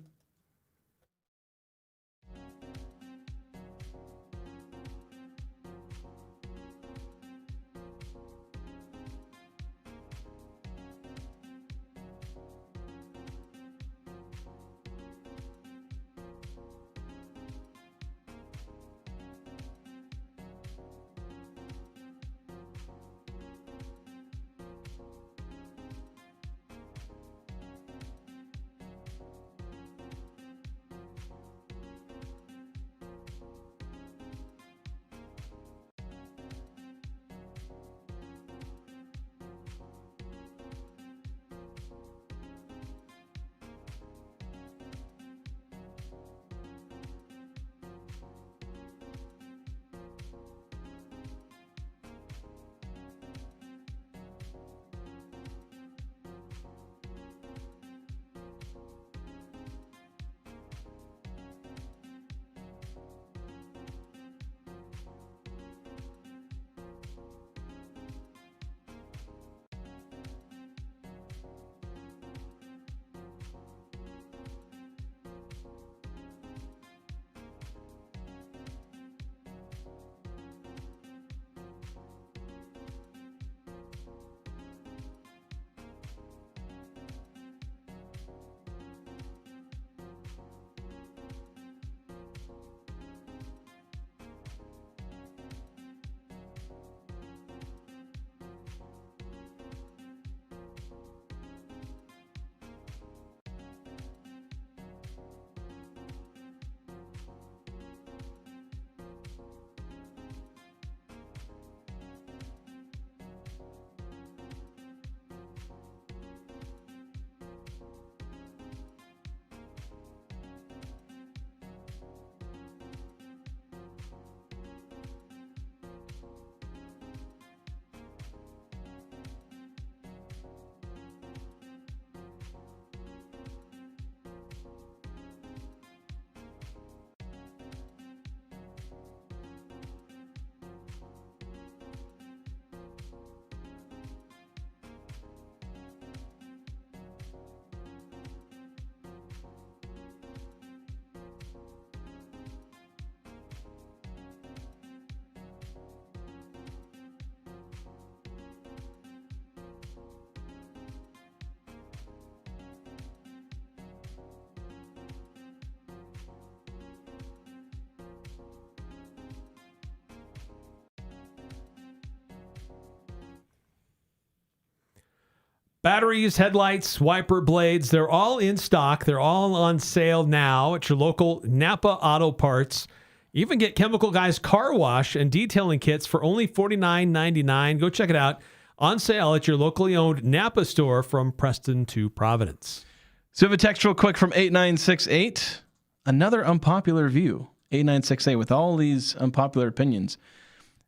Batteries, headlights, wiper blades, they're all in stock. They're all on sale now at your local Napa Auto Parts. You even get Chemical Guys car wash and detailing kits for only $49.99. Go check it out. On sale at your locally owned Napa store from Preston to Providence. So we have a text real quick from 8968. Another unpopular view. 8968 with all these unpopular opinions.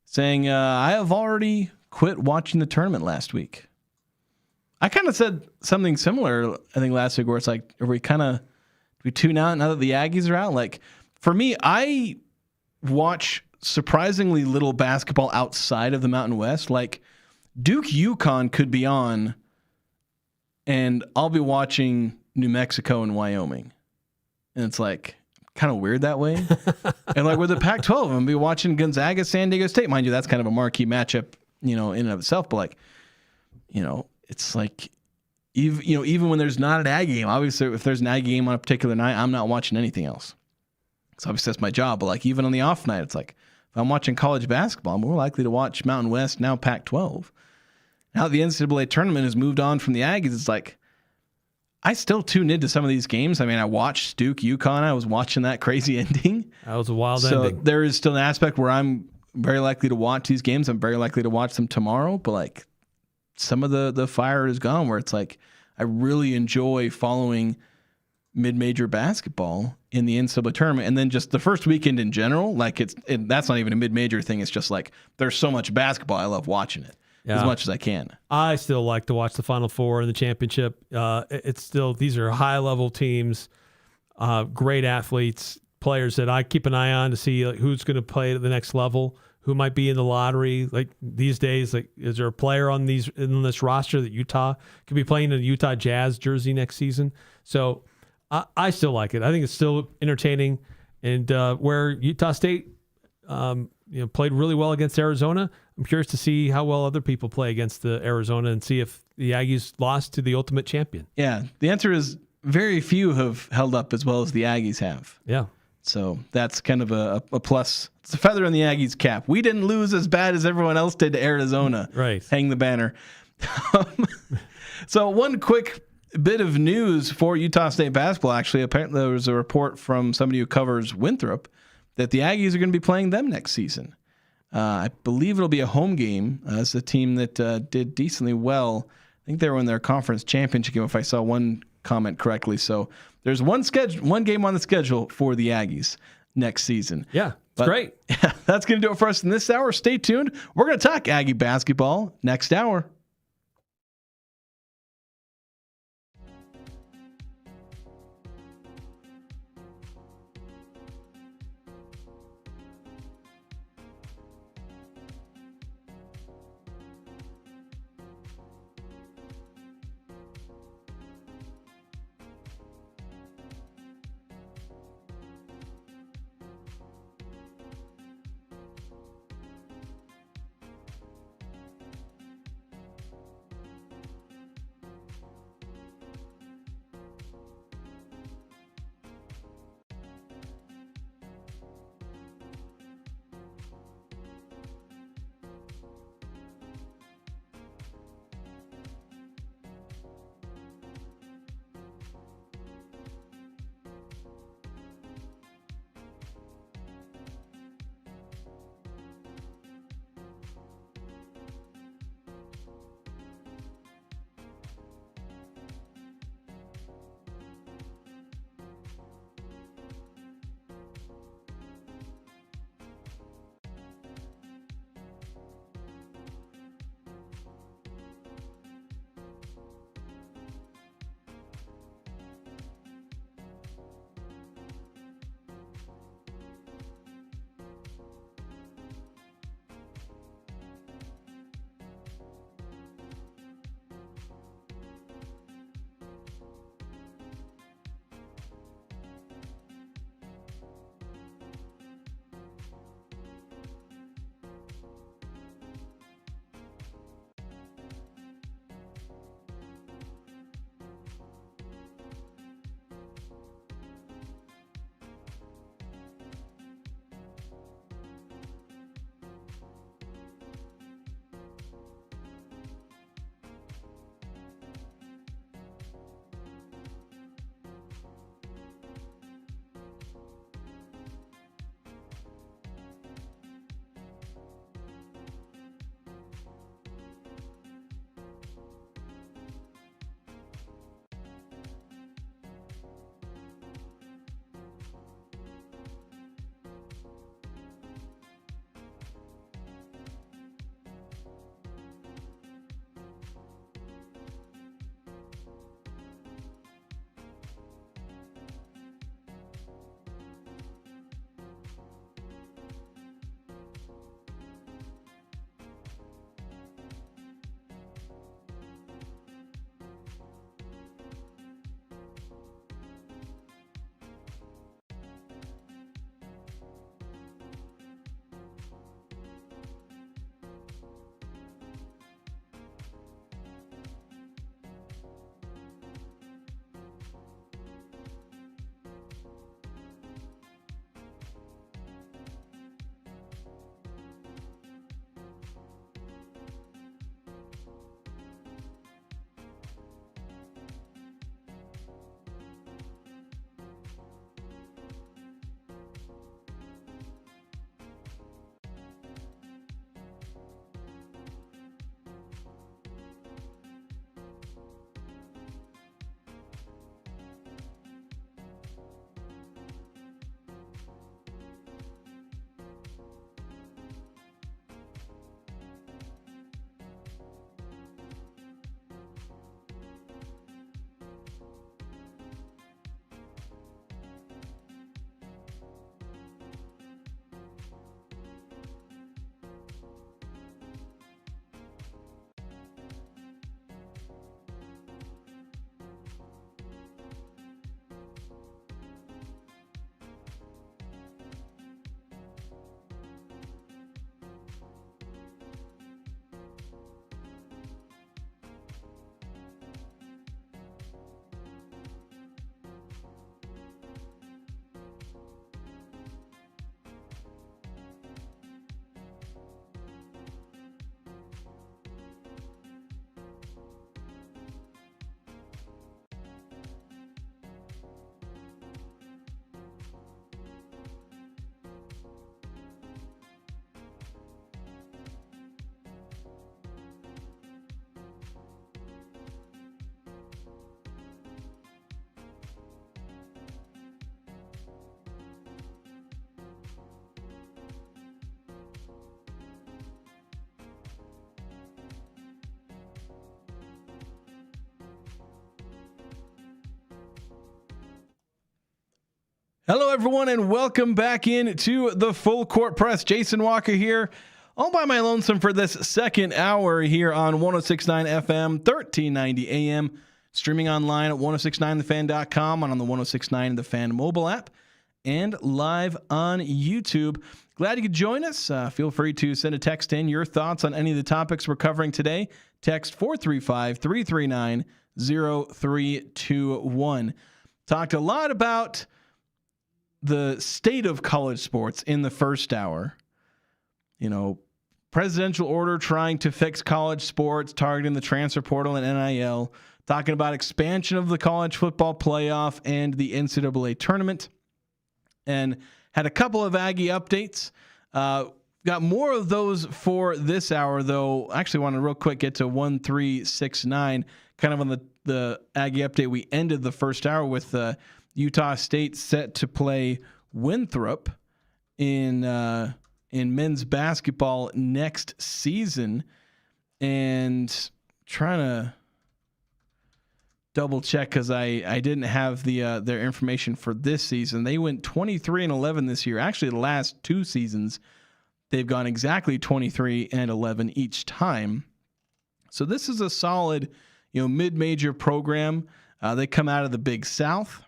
Saying, I have already quit watching the tournament last week. I kind of said something similar, I think, last week, where it's like, we tune out now that the Aggies are out? Like, for me, I watch surprisingly little basketball outside of the Mountain West. Like, Duke UConn could be on, and I'll be watching New Mexico and Wyoming. And it's like, kind of weird that way. And like with the Pac-12, I'm going to be watching Gonzaga, San Diego State. Mind you, that's kind of a marquee matchup, in and of itself. But like, it's like, even when there's not an Aggie game, obviously if there's an Aggie game on a particular night, I'm not watching anything else. So obviously that's my job. But like even on the off night, it's like if I'm watching college basketball, I'm more likely to watch Mountain West, now Pac-12. Now the NCAA tournament has moved on from the Aggies. It's like I still tune into some of these games. I mean, I watched Duke UConn. I was watching that crazy ending. That was a wild So ending. there is still an aspect where I'm very likely to watch these games. I'm very likely to watch them tomorrow. But like some of the fire is gone where it's like I really enjoy following mid-major basketball in the NCAA tournament. And then just the first weekend in general, like that's not even a mid-major thing. It's just like there's so much basketball. I love watching it. Yeah. As much as I can. I still like to watch the Final Four and the championship. It's still, these are high level teams, great athletes, players that I keep an eye on to see like, who's going to play at the next level, who might be in the lottery. Like these days, like is there a player in this roster that Utah could be playing in a Utah Jazz jersey next season? So I still like it. I think it's still entertaining. And where Utah State played really well against Arizona, I'm curious to see how well other people play against the Arizona and see if the Aggies lost to the ultimate champion. Yeah, the answer is very few have held up as well as the Aggies have. Yeah. So that's kind of a plus. It's a feather in the Aggies' cap. We didn't lose as bad as everyone else did to Arizona. Right. Hang the banner. So one quick bit of news for Utah State basketball. Actually, apparently there was a report from somebody who covers Winthrop that the Aggies are going to be playing them next season. I believe it'll be a home game. It's a team that did decently well. I think they were in their conference championship game, if I saw one comment correctly. So there's one game on the schedule for the Aggies next season. Yeah, it's great. Yeah, that's going to do it for us in this hour. Stay tuned. We're going to talk Aggie basketball next hour. Hello, everyone, and welcome back in to the Full Court Press. Jason Walker here, all by my lonesome for this second hour here on 106.9 FM, 1390 AM, streaming online at 1069thefan.com and on the 1069 The Fan mobile app, and live on YouTube. Glad you could join us. Feel free to send a text in your thoughts on any of the topics we're covering today. Text 435-339-0321. Talked a lot about the state of college sports in the first hour. You know, presidential order trying to fix college sports, targeting the transfer portal and NIL, talking about expansion of the college football playoff and the NCAA tournament, and had a couple of Aggie updates. Got more of those for this hour, though. I actually want to real quick get to 1369, kind of on the Aggie update. We ended the first hour with Utah State set to play Winthrop in men's basketball next season, and trying to double check because I didn't have their information for this season. They went 23-11 this year. Actually, the last two seasons they've gone exactly 23-11 each time. So this is a solid, mid-major program. They come out of the Big South.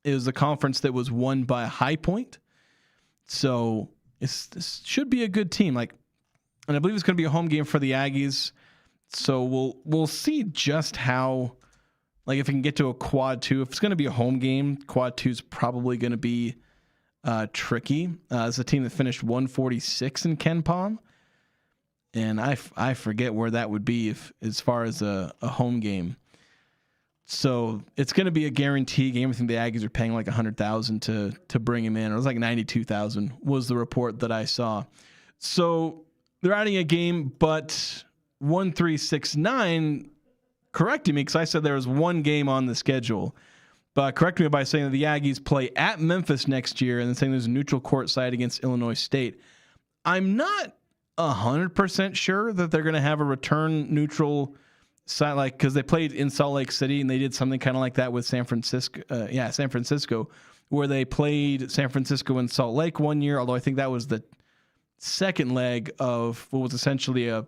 It was a conference that was won by High Point. So this should be a good team. And I believe it's going to be a home game for the Aggies. So we'll see just how, if we can get to a quad 2. If it's going to be a home game, quad 2 is probably going to be tricky. It's a team that finished 146 in KenPom. And I forget where that would be as far as a home game. So it's going to be a guarantee game. I think the Aggies are paying like $100,000 to bring him in. It was like $92,000 was the report that I saw. So they're adding a game, but 1369 corrected me because I said there was one game on the schedule. But correct me by saying that the Aggies play at Memphis next year and then saying there's a neutral court side against Illinois State. I'm not 100% sure that they're going to have a return neutral side, because they played in Salt Lake City and they did something kind of like that with San Francisco, where they played San Francisco and Salt Lake one year, although I think that was the second leg of what was essentially a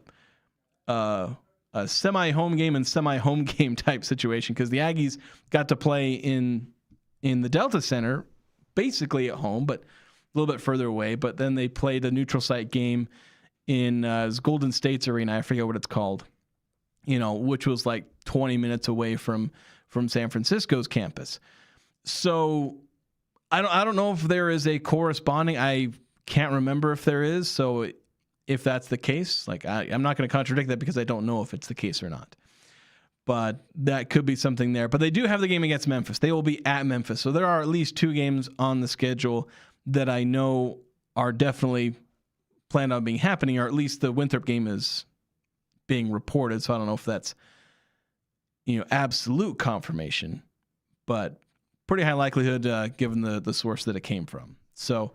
semi-home game and semi-home game type situation, because the Aggies got to play in the Delta Center, basically at home, but a little bit further away. But then they played a neutral site game in Golden State's arena. I forget what it's called, which was like 20 minutes away from San Francisco's campus. So I don't know if there is a corresponding. I can't remember if there is. So if that's the case, I'm not going to contradict that because I don't know if it's the case or not. But that could be something there. But they do have the game against Memphis. They will be at Memphis. So there are at least two games on the schedule that I know are definitely planned on being happening, or at least the Winthrop game is being reported. So I don't know if that's, absolute confirmation, but pretty high likelihood given the source that it came from. So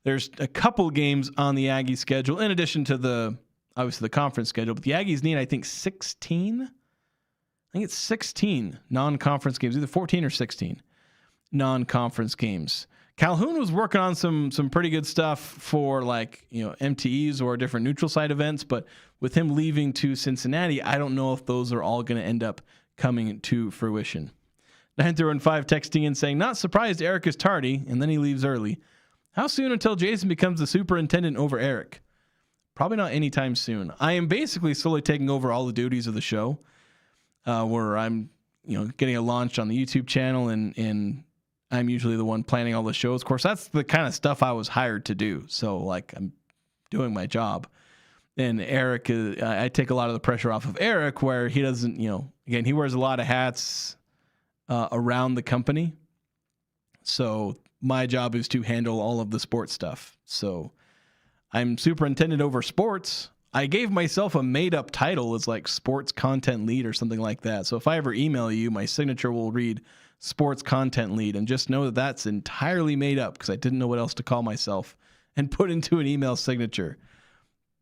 there's a couple games on the Aggie schedule in addition to obviously the conference schedule, but the Aggies need, I think, 16. I think it's 16 non-conference games, either 14 or 16 non-conference games. Calhoun was working on some pretty good stuff for MTEs or different neutral site events, but with him leaving to Cincinnati, I don't know if those are all going to end up coming to fruition. 935 texting in saying, not surprised Eric is tardy, and then he leaves early. How soon until Jason becomes the superintendent over Eric? Probably not anytime soon. I am basically slowly taking over all the duties of the show, where I'm, getting a launch on the YouTube channel, and I'm usually the one planning all the shows. Of course, that's the kind of stuff I was hired to do. So I'm doing my job. And Eric, I take a lot of the pressure off of Eric, where he doesn't, again, he wears a lot of hats around the company. So my job is to handle all of the sports stuff. So I'm superintendent over sports. I gave myself a made up title as sports content lead or something like that. So if I ever email you, my signature will read sports content lead, and just know that that's entirely made up because I didn't know what else to call myself and put into an email signature.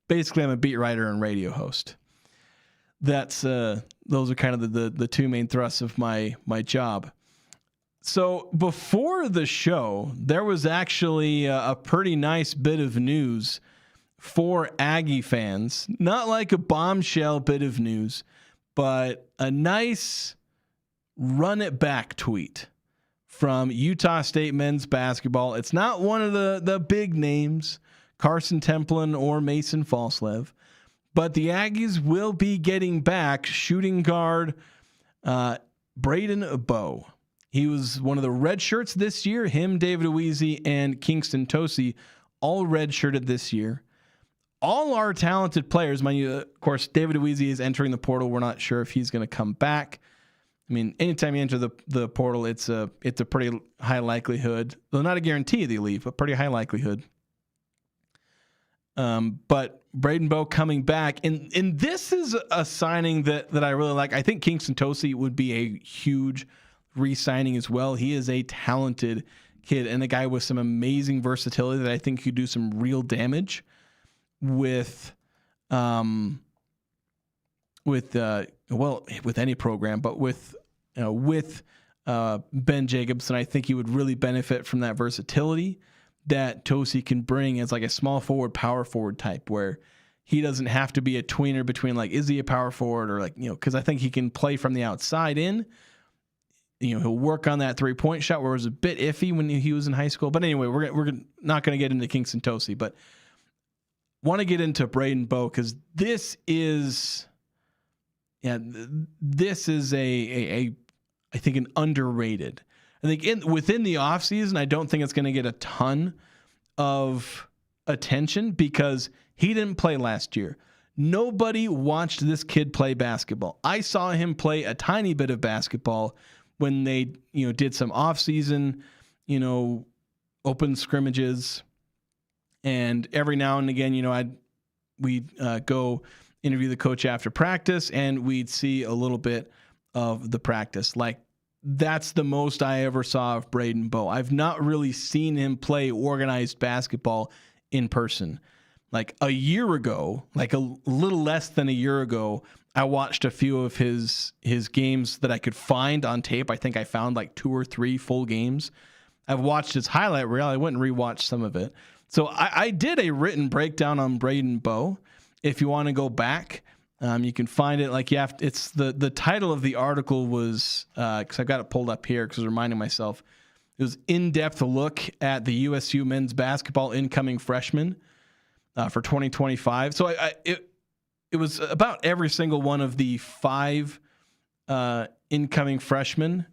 Basically, I'm a beat writer and radio host. That's those are kind of the two main thrusts of my job. So before the show, there was actually a pretty nice bit of news for Aggie fans. Not like a bombshell bit of news, but a nice run it back tweet from Utah State men's basketball. It's not one of the big names, Carson Templin or Mason Falslev, but the Aggies will be getting back shooting guard Braden Bowe. He was one of the red shirts this year. Him, David Oweezy, and Kingston Tosi all red shirted this year. All our talented players, mind you, of course, David Oweezy is entering the portal. We're not sure if he's going to come back. I mean, anytime you enter the portal, it's a pretty high likelihood, though not a guarantee they leave, but pretty high likelihood. But Braden Bowe coming back, and this is a signing that I really like. I think Kingston Tosi would be a huge re-signing as well. He is a talented kid and a guy with some amazing versatility that I think could do some real damage with any program, but with Ben Jacobson. I think he would really benefit from that versatility that Tosi can bring as like a small forward, power forward type, where he doesn't have to be a tweener between like, is he a power forward or like, because I think he can play from the outside in. He'll work on that 3-point shot where it was a bit iffy when he was in high school. But anyway, we're not going to get into Kingston Tosi, but want to get into Braden Bowe because this is I think an underrated. I think within the offseason, I don't think it's going to get a ton of attention because he didn't play last year. Nobody watched this kid play basketball. I saw him play a tiny bit of basketball when they, did some off-season, open scrimmages, and every now and again, we'd go interview the coach after practice, and we'd see a little bit of the practice. Like, that's the most I ever saw of Braden Bowe. I've not really seen him play organized basketball in person. Like a year ago, like a little less than a year ago, I watched a few of his games that I could find on tape. I think I found like 2 or 3 full games. I've watched his highlight reel. I went and rewatched some of it. So I did a written breakdown on Braden Bowe. If you want to go back, you can find it. Like it's the title of the article was because I've got it pulled up here because I was reminding myself. It was in-depth look at the USU men's basketball incoming freshmen for 2025. So it was about every single one of the 5 incoming freshmen.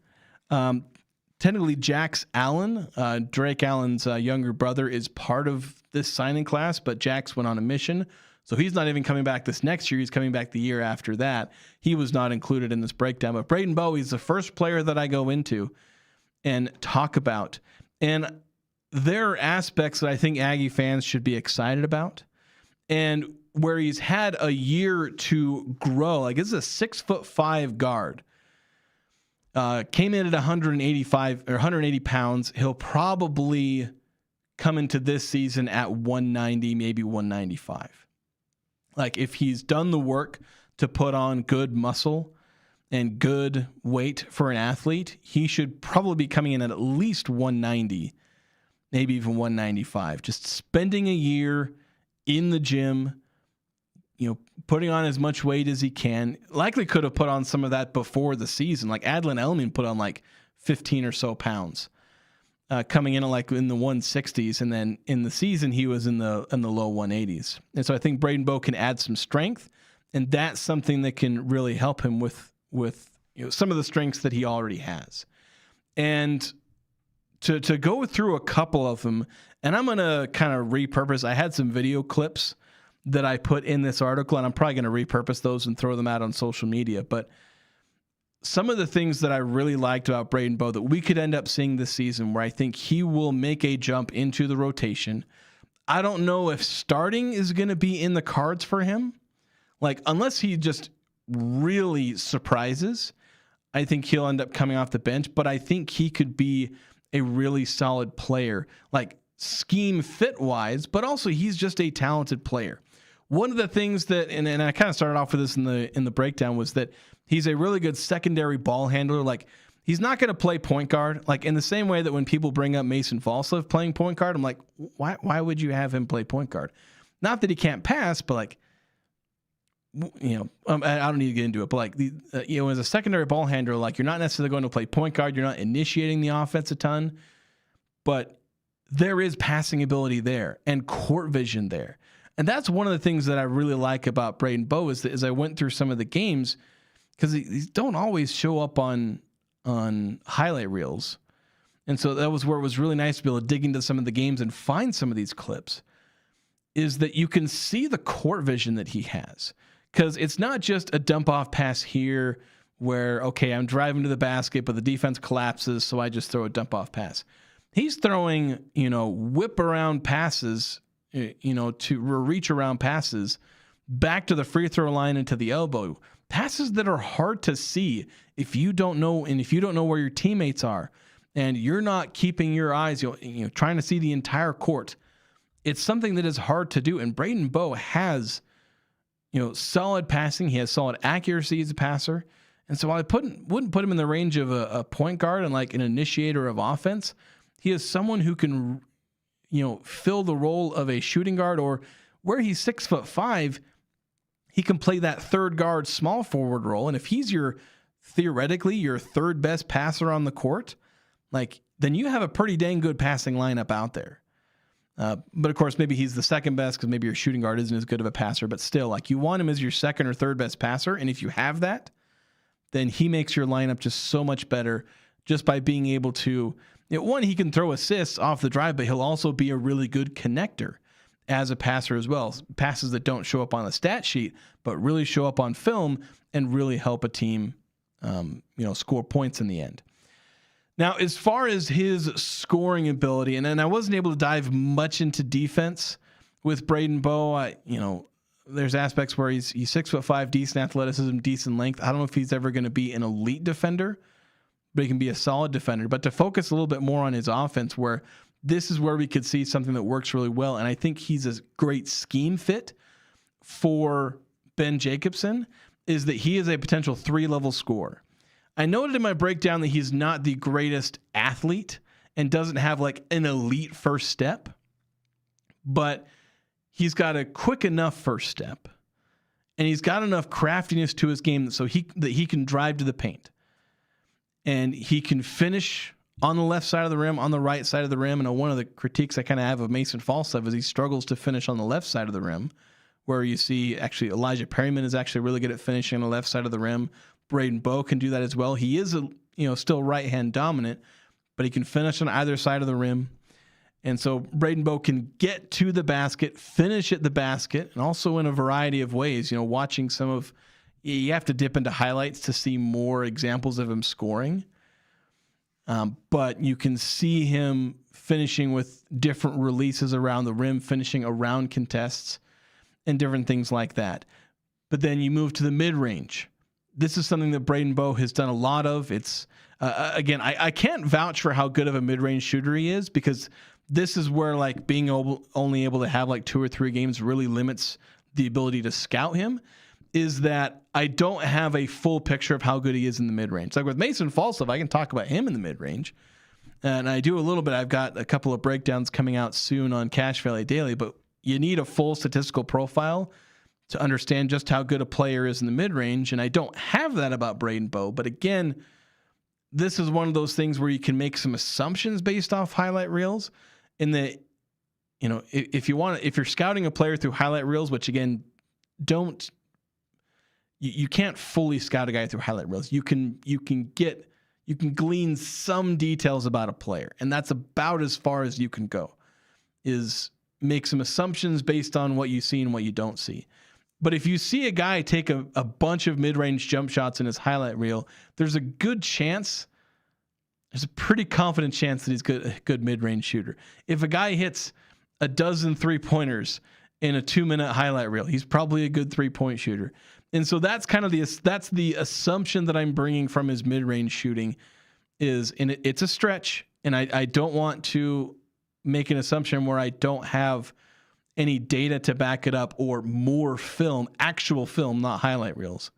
Technically, Jax Allen, Drake Allen's younger brother, is part of this signing class, but Jax went on a mission. So he's not even coming back this next year. He's coming back the year after that. He was not included in this breakdown. But Braden Bowe is the first player that I go into and talk about. And there are aspects that I think Aggie fans should be excited about. And where he's had a year to grow, like this is a 6'5" guard. Came in at 185 or 180 pounds. He'll probably come into this season at 190, maybe 195. Like if he's done the work to put on good muscle and good weight for an athlete, he should probably be coming in at least 190, maybe even 195. Just spending a year in the gym, putting on as much weight as he can. Likely could have put on some of that before the season. Like Adlin Elman put on like 15 or so pounds, coming in like in the 160s, and then in the season he was in the low 180s. And so I think Braden Bowe can add some strength, and that's something that can really help him with some of the strengths that he already has. And to go through a couple of them, and I'm gonna kind of repurpose. I had some video clips that I put in this article, and I'm probably going to repurpose those and throw them out on social media. But some of the things that I really liked about Braden Bowe that we could end up seeing this season, where I think he will make a jump into the rotation. I don't know if starting is going to be in the cards for him. Like, unless he just really surprises, I think he'll end up coming off the bench. But I think he could be a really solid player, like scheme fit wise, but also he's just a talented player. One of the things that, and I kind of started off with this in the breakdown, was that he's a really good secondary ball handler. Like He's not going to play point guard. Like in the same way that when people bring up Mason Falslev playing point guard, I'm like, why would you have him play point guard? Not that he can't pass, but like, I don't need to get into it, but like as a secondary ball handler, like you're not necessarily going to play point guard. You're not initiating the offense a ton, but there is passing ability there and court vision there. And that's one of the things that I really like about Braden Bowe is that as I went through some of the games, because these don't always show up on highlight reels. And so that was where it was really nice to be able to dig into some of the games and find some of these clips, is that you can see the court vision that he has. Because it's not just a dump off pass here where, okay, I'm driving to the basket, but the defense collapses, so I just throw a dump off pass. He's throwing, whip around passes, to reach around passes back to the free throw line and to the elbow. Passes that are hard to see if you don't know, and if you don't know where your teammates are, and you're not keeping your eyes, trying to see the entire court. It's something that is hard to do. And Braden Bowe has, solid passing. He has solid accuracy as a passer. And so while I wouldn't put him in the range of a point guard and like an initiator of offense, he is someone who can, fill the role of a shooting guard, or where he's 6'5", he can play that third guard small forward role. And if he's theoretically your third best passer on the court, then you have a pretty dang good passing lineup out there. But of course, maybe he's the second best because maybe your shooting guard isn't as good of a passer, but still, you want him as your second or third best passer. And if you have that, then he makes your lineup just so much better just by being able to, one, he can throw assists off the drive, but he'll also be a really good connector as a passer as well. Passes that don't show up on the stat sheet, but really show up on film and really help a team, score points in the end. Now, as far as his scoring ability, and then I wasn't able to dive much into defense with Braden Bowe. There's aspects where he's 6'5", decent athleticism, decent length. I don't know if he's ever going to be an elite defender, but he can be a solid defender. But to focus a little bit more on his offense, where this is where we could see something that works really well, and I think he's a great scheme fit for Ben Jacobson, is that he is a potential 3-level scorer. I noted in my breakdown that he's not the greatest athlete and doesn't have an elite first step, but he's got a quick enough first step, and he's got enough craftiness to his game that he can drive to the paint, and he can finish on the left side of the rim, on the right side of the rim. And one of the critiques I kind of have of Mason Falslev is he struggles to finish on the left side of the rim, where you see actually Elijah Perryman is actually really good at finishing on the left side of the rim. Braden Bowe can do that as well. He is still right hand dominant, but he can finish on either side of the rim. And so Braden Bowe can get to the basket, finish at the basket, and also in a variety of ways. Watching you have to dip into highlights to see more examples of him scoring. But you can see him finishing with different releases around the rim, finishing around contests, and different things like that. But then you move to the mid-range. This is something that Braden Bowe has done a lot of. It's again, I can't vouch for how good of a mid-range shooter he is, because this is where being only able to have 2 or 3 games really limits the ability to scout him. Is that I don't have a full picture of how good he is in the mid-range. With Mason Falslev, I can talk about him in the mid-range, and I do a little bit. I've got a couple of breakdowns coming out soon on Cache Valley Daily, but you need a full statistical profile to understand just how good a player is in the mid-range, and I don't have that about Braden Bowe. But again, this is one of those things where you can make some assumptions based off highlight reels. In that, if you're scouting a player through highlight reels, which again, you can't fully scout a guy through highlight reels. You can glean some details about a player, and that's about as far as you can go. Is make some assumptions based on what you see and what you don't see. But if you see a guy take a bunch of mid-range jump shots in his highlight reel, there's a pretty confident chance that he's a good mid-range shooter. If a guy hits a dozen 3-pointers in a 2-minute highlight reel, he's probably a good 3-point shooter. And so that's kind of the assumption that I'm bringing from his mid-range shooting it's a stretch, and I don't want to make an assumption where I don't have any data to back it up or more film, actual film, not highlight reels.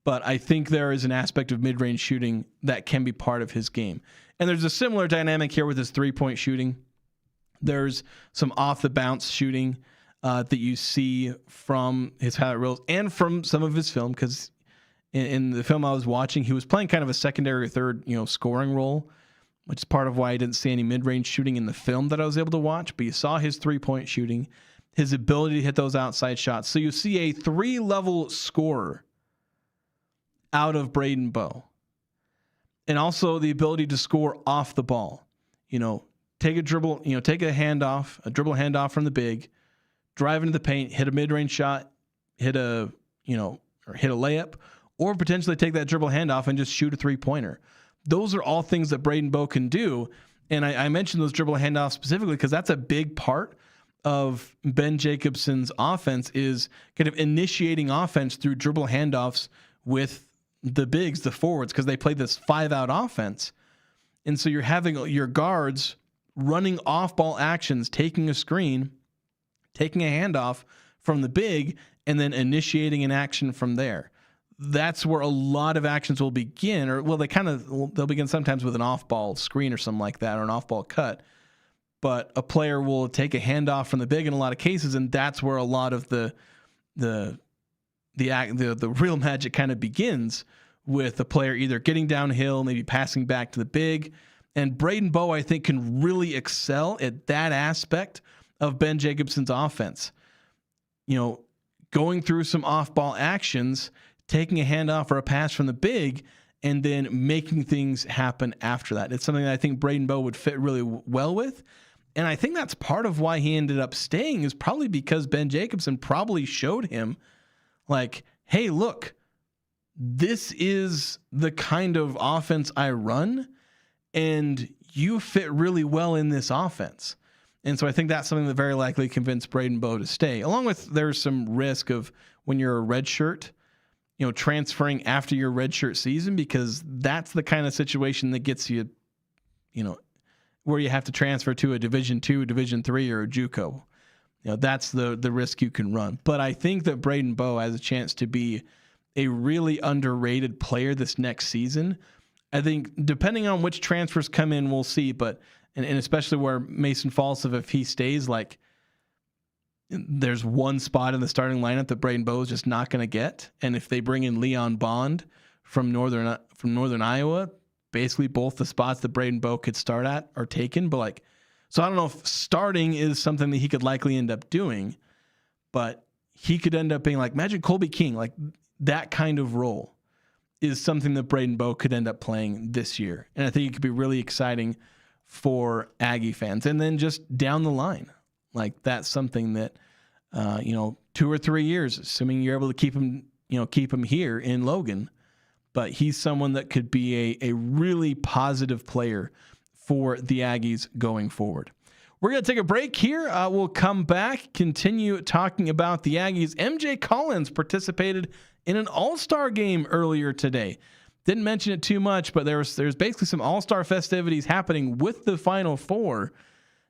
but I think there is an aspect of mid-range shooting that can be part of his game. And there's a similar dynamic here with his three-point shooting. There's some off-the-bounce shooting that you see from his highlight reels and from some of his film, because in the film I was watching, he was playing kind of a secondary or third, scoring role, which is part of why I didn't see any mid-range shooting in the film that I was able to watch. But you saw his three-point shooting, his ability to hit those outside shots. So you see a 3-level scorer out of Braden Bowe. And also the ability to score off the ball. Take a dribble, take a dribble handoff from the big, drive into the paint, hit a mid-range shot, hit a layup, or potentially take that dribble handoff and just shoot a three-pointer. Those are all things that Braden Bowe can do. And I mentioned those dribble handoffs specifically because that's a big part of Ben Jacobson's offense, is kind of initiating offense through dribble handoffs with the bigs, the forwards, because they play this 5-out offense. And so you're having your guards running off-ball actions, taking a screen, taking a handoff from the big, and then initiating an action from there. That's where a lot of actions will begin, they'll begin sometimes with an off-ball screen or something like that, or an off-ball cut. But a player will take a handoff from the big in a lot of cases, and that's where a lot of the real magic kind of begins, with the player either getting downhill, maybe passing back to the big. And Braden Bowe, I think, can really excel at that aspect of Ben Jacobson's offense. Going through some off-ball actions, taking a handoff or a pass from the big, and then making things happen after that. It's something that I think Braden Bowe would fit really well with. And I think that's part of why he ended up staying, is probably because Ben Jacobson probably showed him, like, hey, look, this is the kind of offense I run, and you fit really well in this offense. And so I think that's something that very likely convinced Braden Bowe to stay, along with there's some risk of when you're a redshirt, transferring after your redshirt season, because that's the kind of situation that gets you, where you have to transfer to a Division II, Division III, or a JUCO. That's the risk you can run. But I think that Braden Bowe has a chance to be a really underrated player this next season. I think depending on which transfers come in, we'll see. But and especially where Mason Falsov, if he stays, like, there's one spot in the starting lineup that Braden Bowe is just not going to get. And if they bring in Leon Bond from Northern Iowa, basically both the spots that Braden Bowe could start at are taken. But so I don't know if starting is something that he could likely end up doing, but he could end up being like, imagine Colby King, like that kind of role is something that Braden Bowe could end up playing this year. And I think it could be really exciting for Aggie fans. And then just down the line, like that's something that, 2 or 3 years, assuming you're able to keep him here in Logan, but he's someone that could be a really positive player for the Aggies going forward. We're going to take a break here. We'll come back, continue talking about the Aggies. MJ Collins participated in an all-star game earlier today. Didn't mention it too much, but there's basically some all-star festivities happening with the Final Four.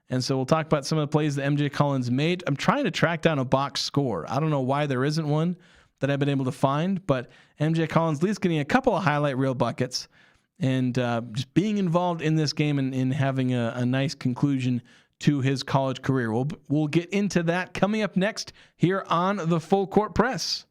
And so we'll talk about some of the plays that MJ Collins made. I'm trying to track down a box score. I don't know why there isn't one that I've been able to find, but MJ Collins at least getting a couple of highlight reel buckets and just being involved in this game and having a nice conclusion to his college career. We'll get into that coming up next here on the Full Court Press.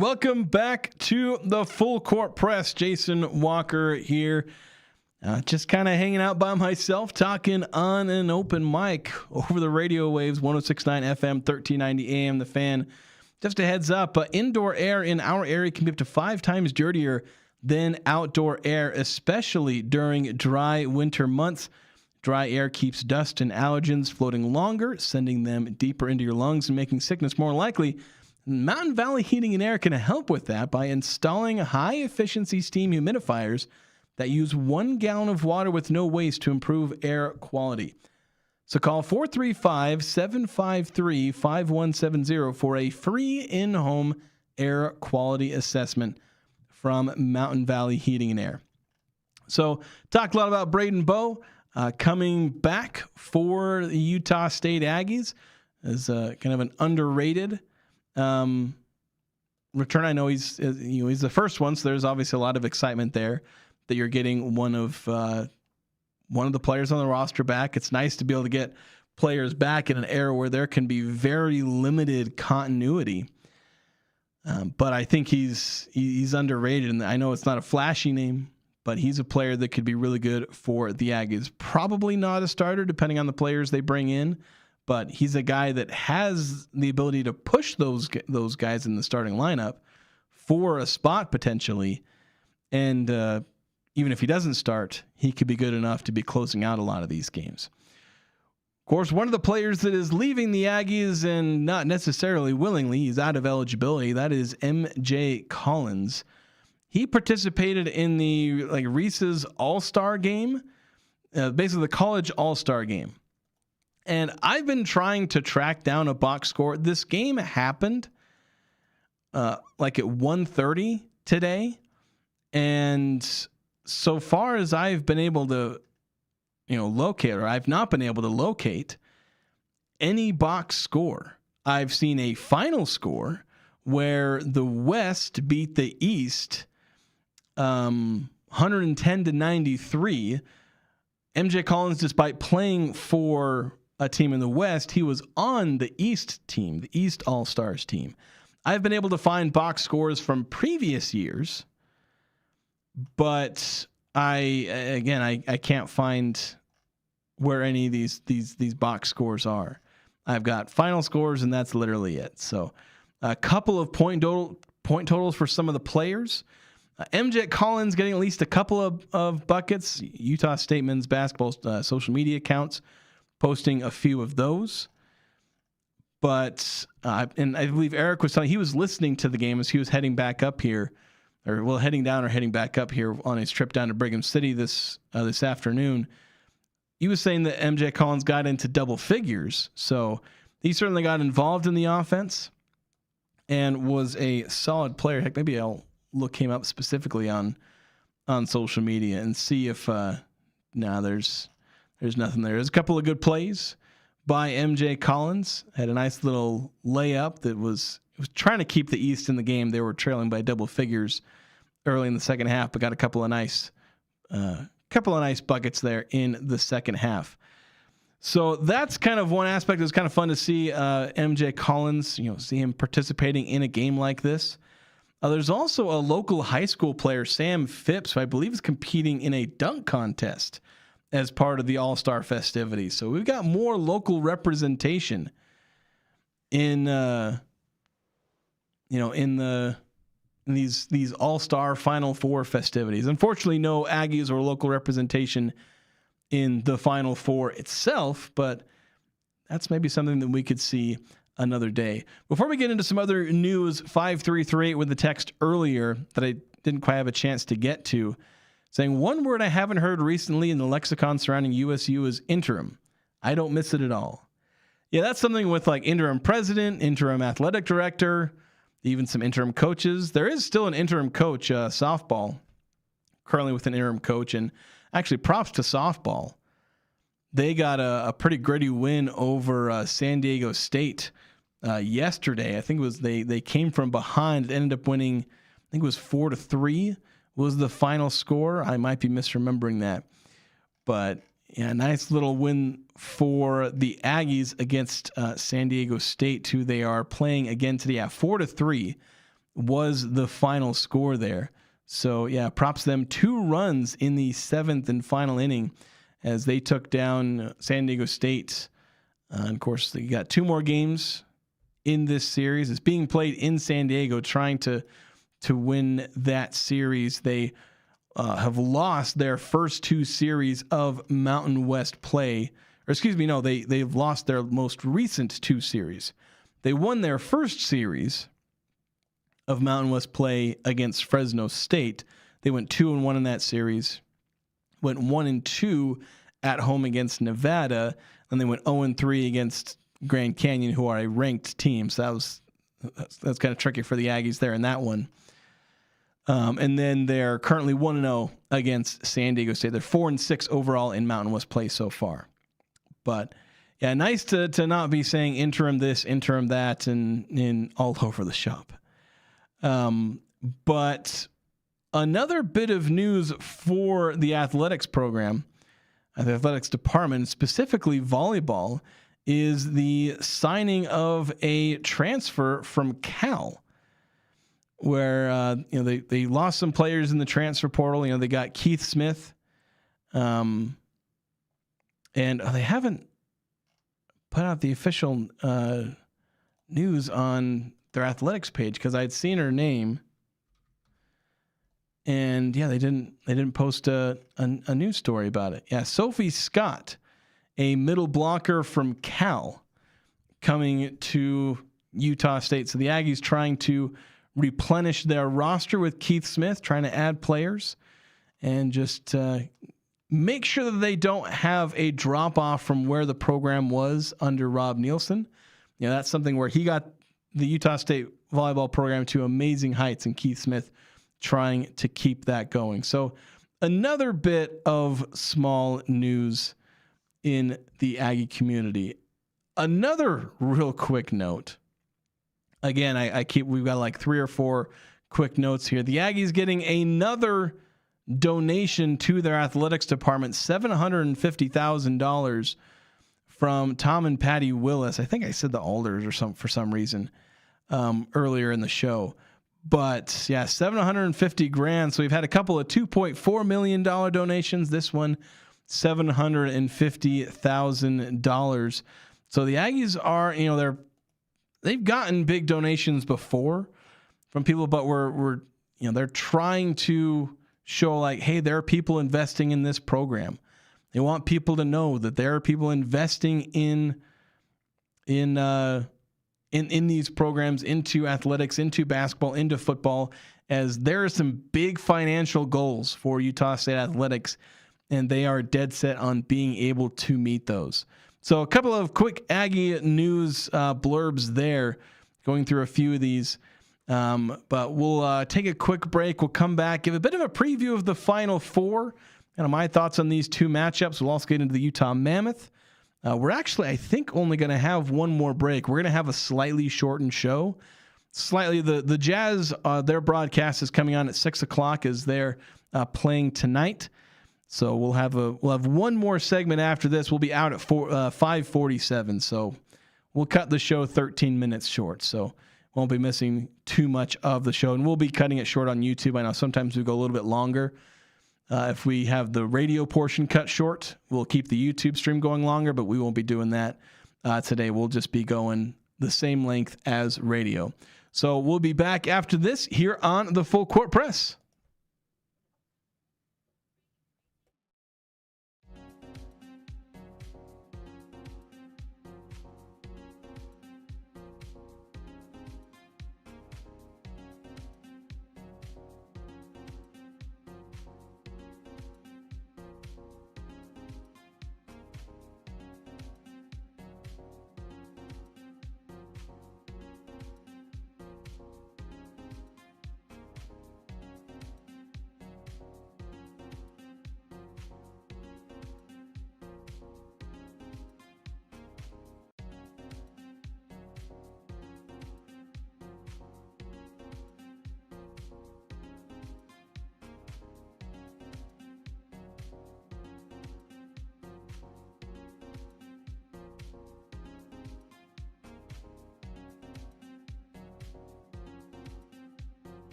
Welcome back to the Full Court Press. Jason Walker here. Just kind of hanging out by myself, talking on an open mic over the radio waves, 106.9 FM, 1390 AM, The Fan. Just a heads up, indoor air in our area can be up to 5 times dirtier than outdoor air, especially during dry winter months. Dry air keeps dust and allergens floating longer, sending them deeper into your lungs and making sickness more likely. Mountain Valley Heating and Air can help with that by installing high-efficiency steam humidifiers that use 1 gallon of water with no waste to improve air quality. So call 435-753-5170 for a free in-home air quality assessment from Mountain Valley Heating and Air. So talked a lot about Braden Bowe coming back for the Utah State Aggies as kind of an underrated return. I know he's the first one, so there's obviously a lot of excitement there that you're getting one of the players on the roster back. It's nice to be able to get players back in an era where there can be very limited continuity. But I think he's underrated, and I know it's not a flashy name, but he's a player that could be really good for the Aggies. Probably not a starter, depending on the players they bring in, but he's a guy that has the ability to push those guys in the starting lineup for a spot potentially, and even if he doesn't start, he could be good enough to be closing out a lot of these games. Of course, one of the players that is leaving the Aggies, and not necessarily willingly, he's out of eligibility. That is MJ Collins. He participated in the Reese's All-Star game, basically the college All-Star game. And I've been trying to track down a box score. This game happened at 1:30 today, and so far as I've been able to, locate, or I've not been able to locate any box score. I've seen a final score where the West beat the East 110-93. MJ Collins, despite playing for a team in the West, he was on the East team, the East All-Stars team. I've been able to find box scores from previous years, but I can't find where any of these box scores are. I've got final scores, and that's literally it. So a couple of point totals for some of the players. MJ Collins getting at least a couple of buckets. Utah State men's basketball social media accounts posting a few of those. But and I believe Eric was telling, he was listening to the game as he was heading back up here, heading down or heading back up here on his trip down to Brigham City this afternoon. He was saying that MJ Collins got into double figures, so he certainly got involved in the offense and was a solid player. Heck, maybe I'll look him up specifically on social media and see if there's nothing there. There's a couple of good plays by MJ Collins. Had a nice little layup that was trying to keep the East in the game. They were trailing by double figures early in the second half, but got a couple of nice buckets there in the second half. So that's kind of one aspect. It was kind of fun to see MJ Collins, see him participating in a game like this. There's also a local high school player, Sam Phipps, who I believe is competing in a dunk contest as part of the All-Star festivities. So we've got more local representation in these All-Star Final Four festivities. Unfortunately, no Aggies or local representation in the Final Four itself, but that's maybe something that we could see another day. Before we get into some other news, 5338 with the text earlier that I didn't quite have a chance to get to, saying one word I haven't heard recently in the lexicon surrounding USU is interim. I don't miss it at all. Yeah, that's something with interim president, interim athletic director, even some interim coaches. There is still an interim coach, softball, currently with an interim coach, and actually props to softball. They got a pretty gritty win over San Diego State yesterday. I think it was they came from behind. It ended up winning, I think it was 4-3 was the final score. I might be misremembering that. But yeah, nice little win for the Aggies against San Diego State, who they are playing again today. 4-3 was the final score there. So, yeah, props them. 2 runs in the 7th and final inning as they took down San Diego State. And, of course, they got 2 more games in this series. It's being played in San Diego, trying to win that series. They have lost their first 2 series of Mountain West play. Or excuse me, no, they've lost their most recent 2 series. They won their first series of Mountain West play against Fresno State. They went 2-1 in that series. Went 1-2 at home against Nevada. And they went 0-3 against Grand Canyon, who are a ranked team. So that's kind of tricky for the Aggies there in that one. And then they're currently 1-0 against San Diego State. They're 4-6 overall in Mountain West play so far. But yeah, nice to not be saying interim this, interim that, and all over the shop. But another bit of news for the athletics program, the athletics department, specifically volleyball, is the signing of a transfer from Cal, where they lost some players in the transfer portal. They got Keith Smith, and they haven't put out the official news on their athletics page because I'd seen her name, and yeah, they didn't post a news story about it. Yeah, Sophie Scott, a middle blocker from Cal, coming to Utah State. So the Aggies trying to replenish their roster with Keith Smith, trying to add players, and just make sure that they don't have a drop off from where the program was under Rob Nielsen. That's something where he got the Utah State volleyball program to amazing heights, and Keith Smith trying to keep that going. So another bit of small news in the Aggie community. Another real quick note. Again, we've got like 3 or 4 quick notes here. The Aggies getting another donation to their athletics department, $750,000 from Tom and Patty Willis. I think I said the Alders or for some reason earlier in the show. But yeah, $750,000. So we've had a couple of $2.4 million donations. This one, $750,000. So the Aggies are, they've gotten big donations before from people, but they're trying to show like, hey, there are people investing in this program. They want people to know that there are people investing in these programs, into athletics, into basketball, into football, as there are some big financial goals for Utah State athletics, and they are dead set on being able to meet those. So a couple of quick Aggie news blurbs there, going through a few of these. But we'll take a quick break. We'll come back, give a bit of a preview of the Final Four, and my thoughts on these 2 matchups. We'll also get into the Utah Mammoth. We're actually, I think, only going to have one more break. We're going to have a slightly shortened show. The Jazz, their broadcast is coming on at 6:00 as they're playing tonight. So we'll have one more segment after this. We'll be out at 5:47. So we'll cut the show 13 minutes short. So won't be missing too much of the show, and we'll be cutting it short on YouTube. I know sometimes we go a little bit longer. If we have the radio portion cut short, we'll keep the YouTube stream going longer, but we won't be doing that today. We'll just be going the same length as radio. So we'll be back after this here on the Full Court Press.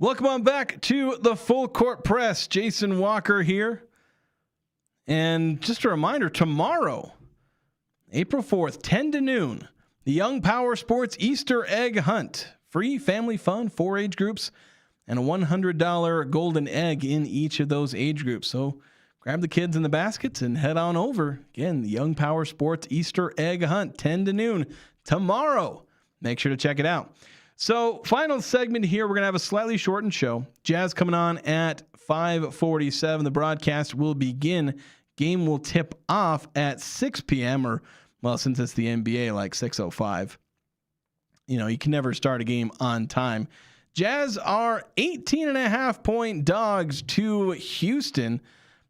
Welcome on back to the Full Court Press. Jason Walker here. And just a reminder, tomorrow, April 4th, 10 to noon, the Young Power Sports Easter Egg Hunt. Free family fun, 4 age groups, and a $100 golden egg in each of those age groups. So grab the kids in the baskets and head on over. Again, the Young Power Sports Easter Egg Hunt, 10 to noon tomorrow. Make sure to check it out. So final segment here, we're going to have a slightly shortened show. Jazz coming on at 5:47. The broadcast will begin. Game will tip off at 6 p.m. or, well, since it's the NBA, like 6:05. You know, you can never start a game on time. Jazz are 18.5-point dogs to Houston.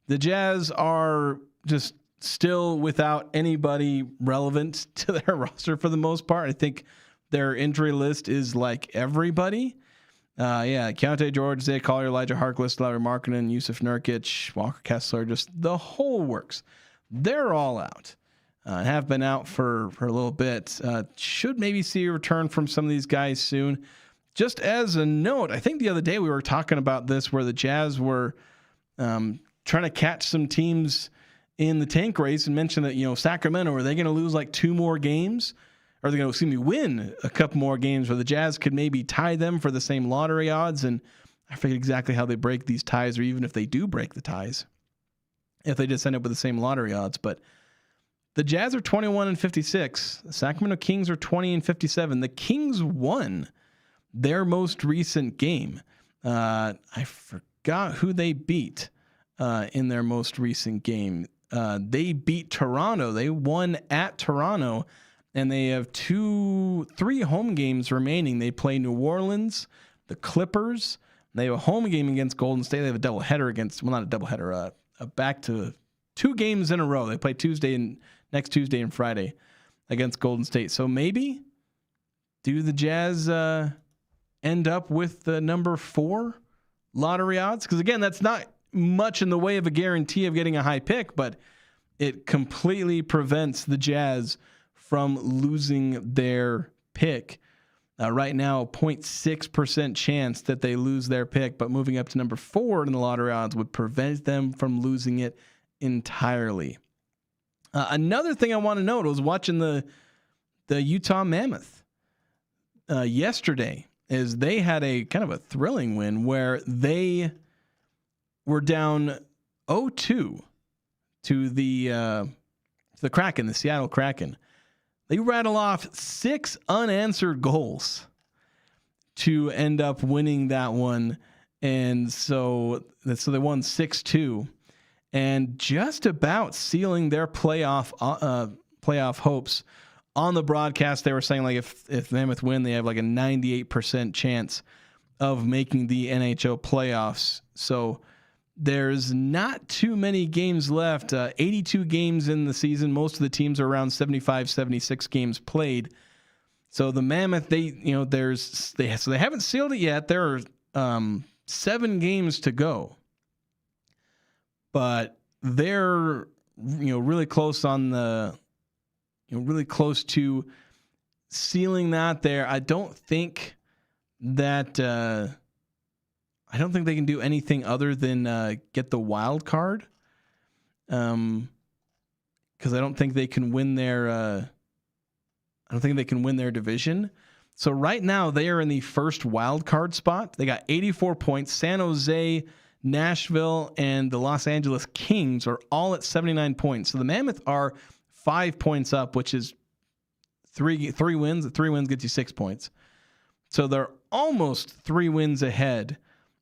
The Jazz are just still without anybody relevant to their roster for the most part. I think their injury list is like everybody. Keontae George, Zay Collier, Elijah Harkless, Larry Markkinen, Yusuf Nurkic, Walker Kessler, just the whole works. They're all out. Have been out for a little bit. Should maybe see a return from some of these guys soon. Just as a note, I think the other day we were talking about this where the Jazz were trying to catch some teams in the tank race and mentioned that, you know, Sacramento, are they going to lose like 2 more games? Are they going to win a couple more games where the Jazz could maybe tie them for the same lottery odds? And I forget exactly how they break these ties, or even if they do break the ties, if they just end up with the same lottery odds. But the Jazz are 21-56. The Sacramento Kings are 20-57. The Kings won their most recent game. I forgot who they beat in their most recent game. They beat Toronto. They won at Toronto. And they have 3 home games remaining. They play New Orleans, the Clippers. They have a home game against Golden State. They have a doubleheader against, well, not a doubleheader, back to 2 games in a row. They play next Tuesday and Friday against Golden State. So maybe do the Jazz end up with the number 4 lottery odds? Because again, that's not much in the way of a guarantee of getting a high pick, but it completely prevents the Jazz from losing their pick. Right now, 0.6% chance that they lose their pick, but moving up to number 4 in the lottery odds would prevent them from losing it entirely. Another thing I want to note was watching the Utah Mammoth yesterday, is they had a kind of a thrilling win where they were down 0-2 to the Kraken, the Seattle Kraken. They rattle off 6 unanswered goals to end up winning that one. And so they won 6-2 and just about sealing their playoff hopes. On the broadcast, they were saying like if Mammoth win, they have like a 98% chance of making the NHL playoffs. So there's not too many games left. 82 games in the season. Most of the teams are around 75, 76 games played. So the Mammoth, they haven't sealed it yet. There are 7 games to go, but they're really close on the really close to sealing that. There, I don't think they can do anything other than get the wild card, because I don't think they can win their division. So right now they are in the first wild card spot. They got 84 points. San Jose, Nashville, and the Los Angeles Kings are all at 79 points. So the Mammoth are 5 points up, which is three wins. 3 wins gets you 6 points. So they're almost 3 wins ahead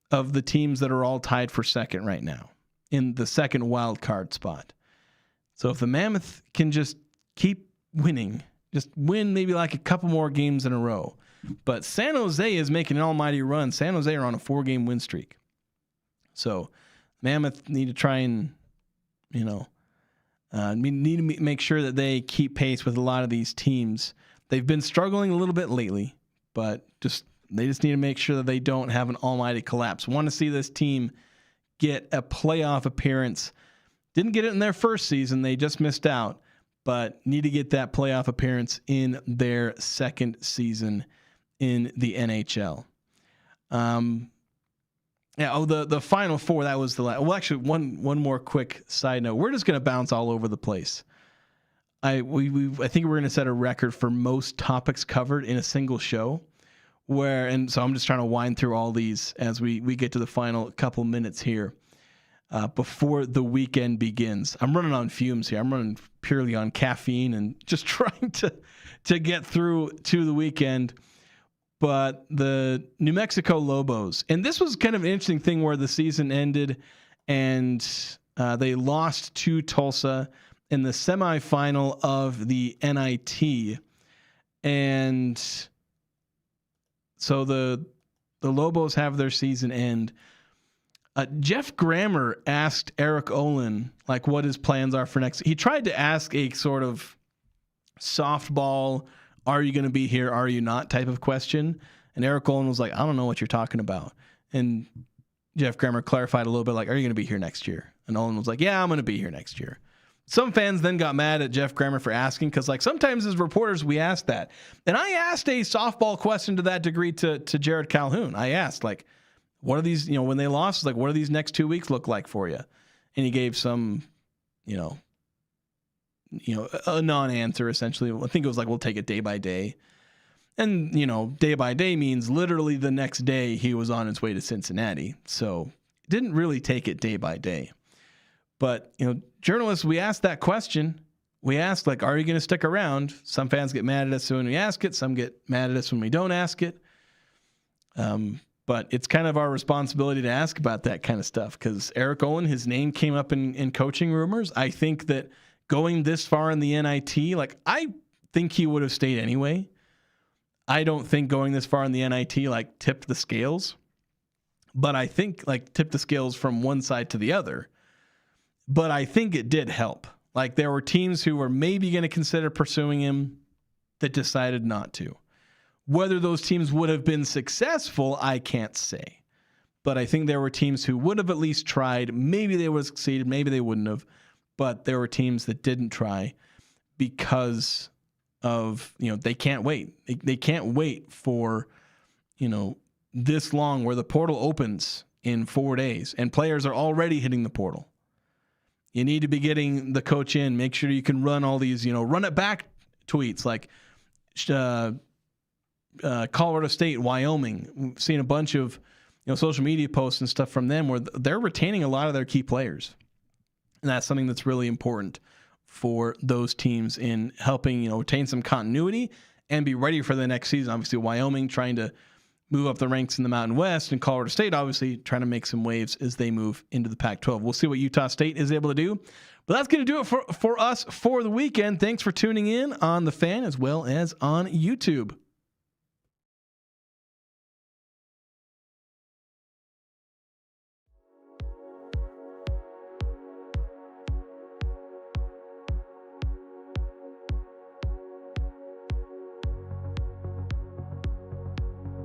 of the teams that are all tied for second right now in the second wild card spot. So if the Mammoth can just keep winning, just win maybe like a couple more games in a row. But San Jose is making an almighty run. San Jose are on a 4-game win streak. So Mammoth need to try and, need to make sure that they keep pace with a lot of these teams. They've been struggling a little bit lately, but they just need to make sure that they don't have an almighty collapse. Want to see this team get a playoff appearance. Didn't get it in their first season. They just missed out, but need to get that playoff appearance in their second season in the NHL. Yeah. Oh, the Final Four. That was the last. Well, actually, one more quick side note. We're just going to bounce all over the place. I think we're going to set a record for most topics covered in a single show. So I'm just trying to wind through all these as we get to the final couple minutes here before the weekend begins. I'm running on fumes here. I'm running purely on caffeine and just trying to get through to the weekend. But the New Mexico Lobos, and this was kind of an interesting thing where the season ended and they lost to Tulsa in the semifinal of the NIT. And so the Lobos have their season end. Jeff Grammer asked Eric Olin like what his plans are for next. He tried to ask a sort of softball, are you going to be here, are you not type of question. And Eric Olin was like, I don't know what you're talking about. And Jeff Grammer clarified a little bit like, are you going to be here next year? And Olin was like, yeah, I'm going to be here next year. Some fans then got mad at Jeff Grammer for asking because, like, sometimes as reporters we ask that. And I asked a softball question to that degree to Jared Calhoun. I asked, like, what are these, when they lost, like, what do these next 2 weeks look like for you? And he gave some, a non-answer, essentially. I think it was like, we'll take it day by day. And, day by day means literally the next day he was on his way to Cincinnati. So didn't really take it day by day. But, journalists, we asked that question. We asked, like, are you going to stick around? Some fans get mad at us when we ask it. Some get mad at us when we don't ask it. But it's kind of our responsibility to ask about that kind of stuff because Eric Olin, his name came up in coaching rumors. I think that going this far in the NIT, like, I think he would have stayed anyway. I don't think going this far in the NIT, like, tipped the scales. But I think, like, tipped the scales from one side to the other. But I think it did help. Like, there were teams who were maybe going to consider pursuing him that decided not to. Whether those teams would have been successful, I can't say. But I think there were teams who would have at least tried. Maybe they would have succeeded. Maybe they wouldn't have. But there were teams that didn't try because of, they can't wait. They can't wait for, this long where the portal opens in 4 days and players are already hitting the portal. You need to be getting the coach in. Make sure you can run all these, run it back tweets like Colorado State, Wyoming. We've seen a bunch of social media posts and stuff from them where they're retaining a lot of their key players. And that's something that's really important for those teams in helping, retain some continuity and be ready for the next season. Obviously, Wyoming trying to move up the ranks in the Mountain West, and Colorado State obviously trying to make some waves as they move into the Pac-12. We'll see what Utah State is able to do. But that's going to do it for us for the weekend. Thanks for tuning in on The Fan as well as on YouTube.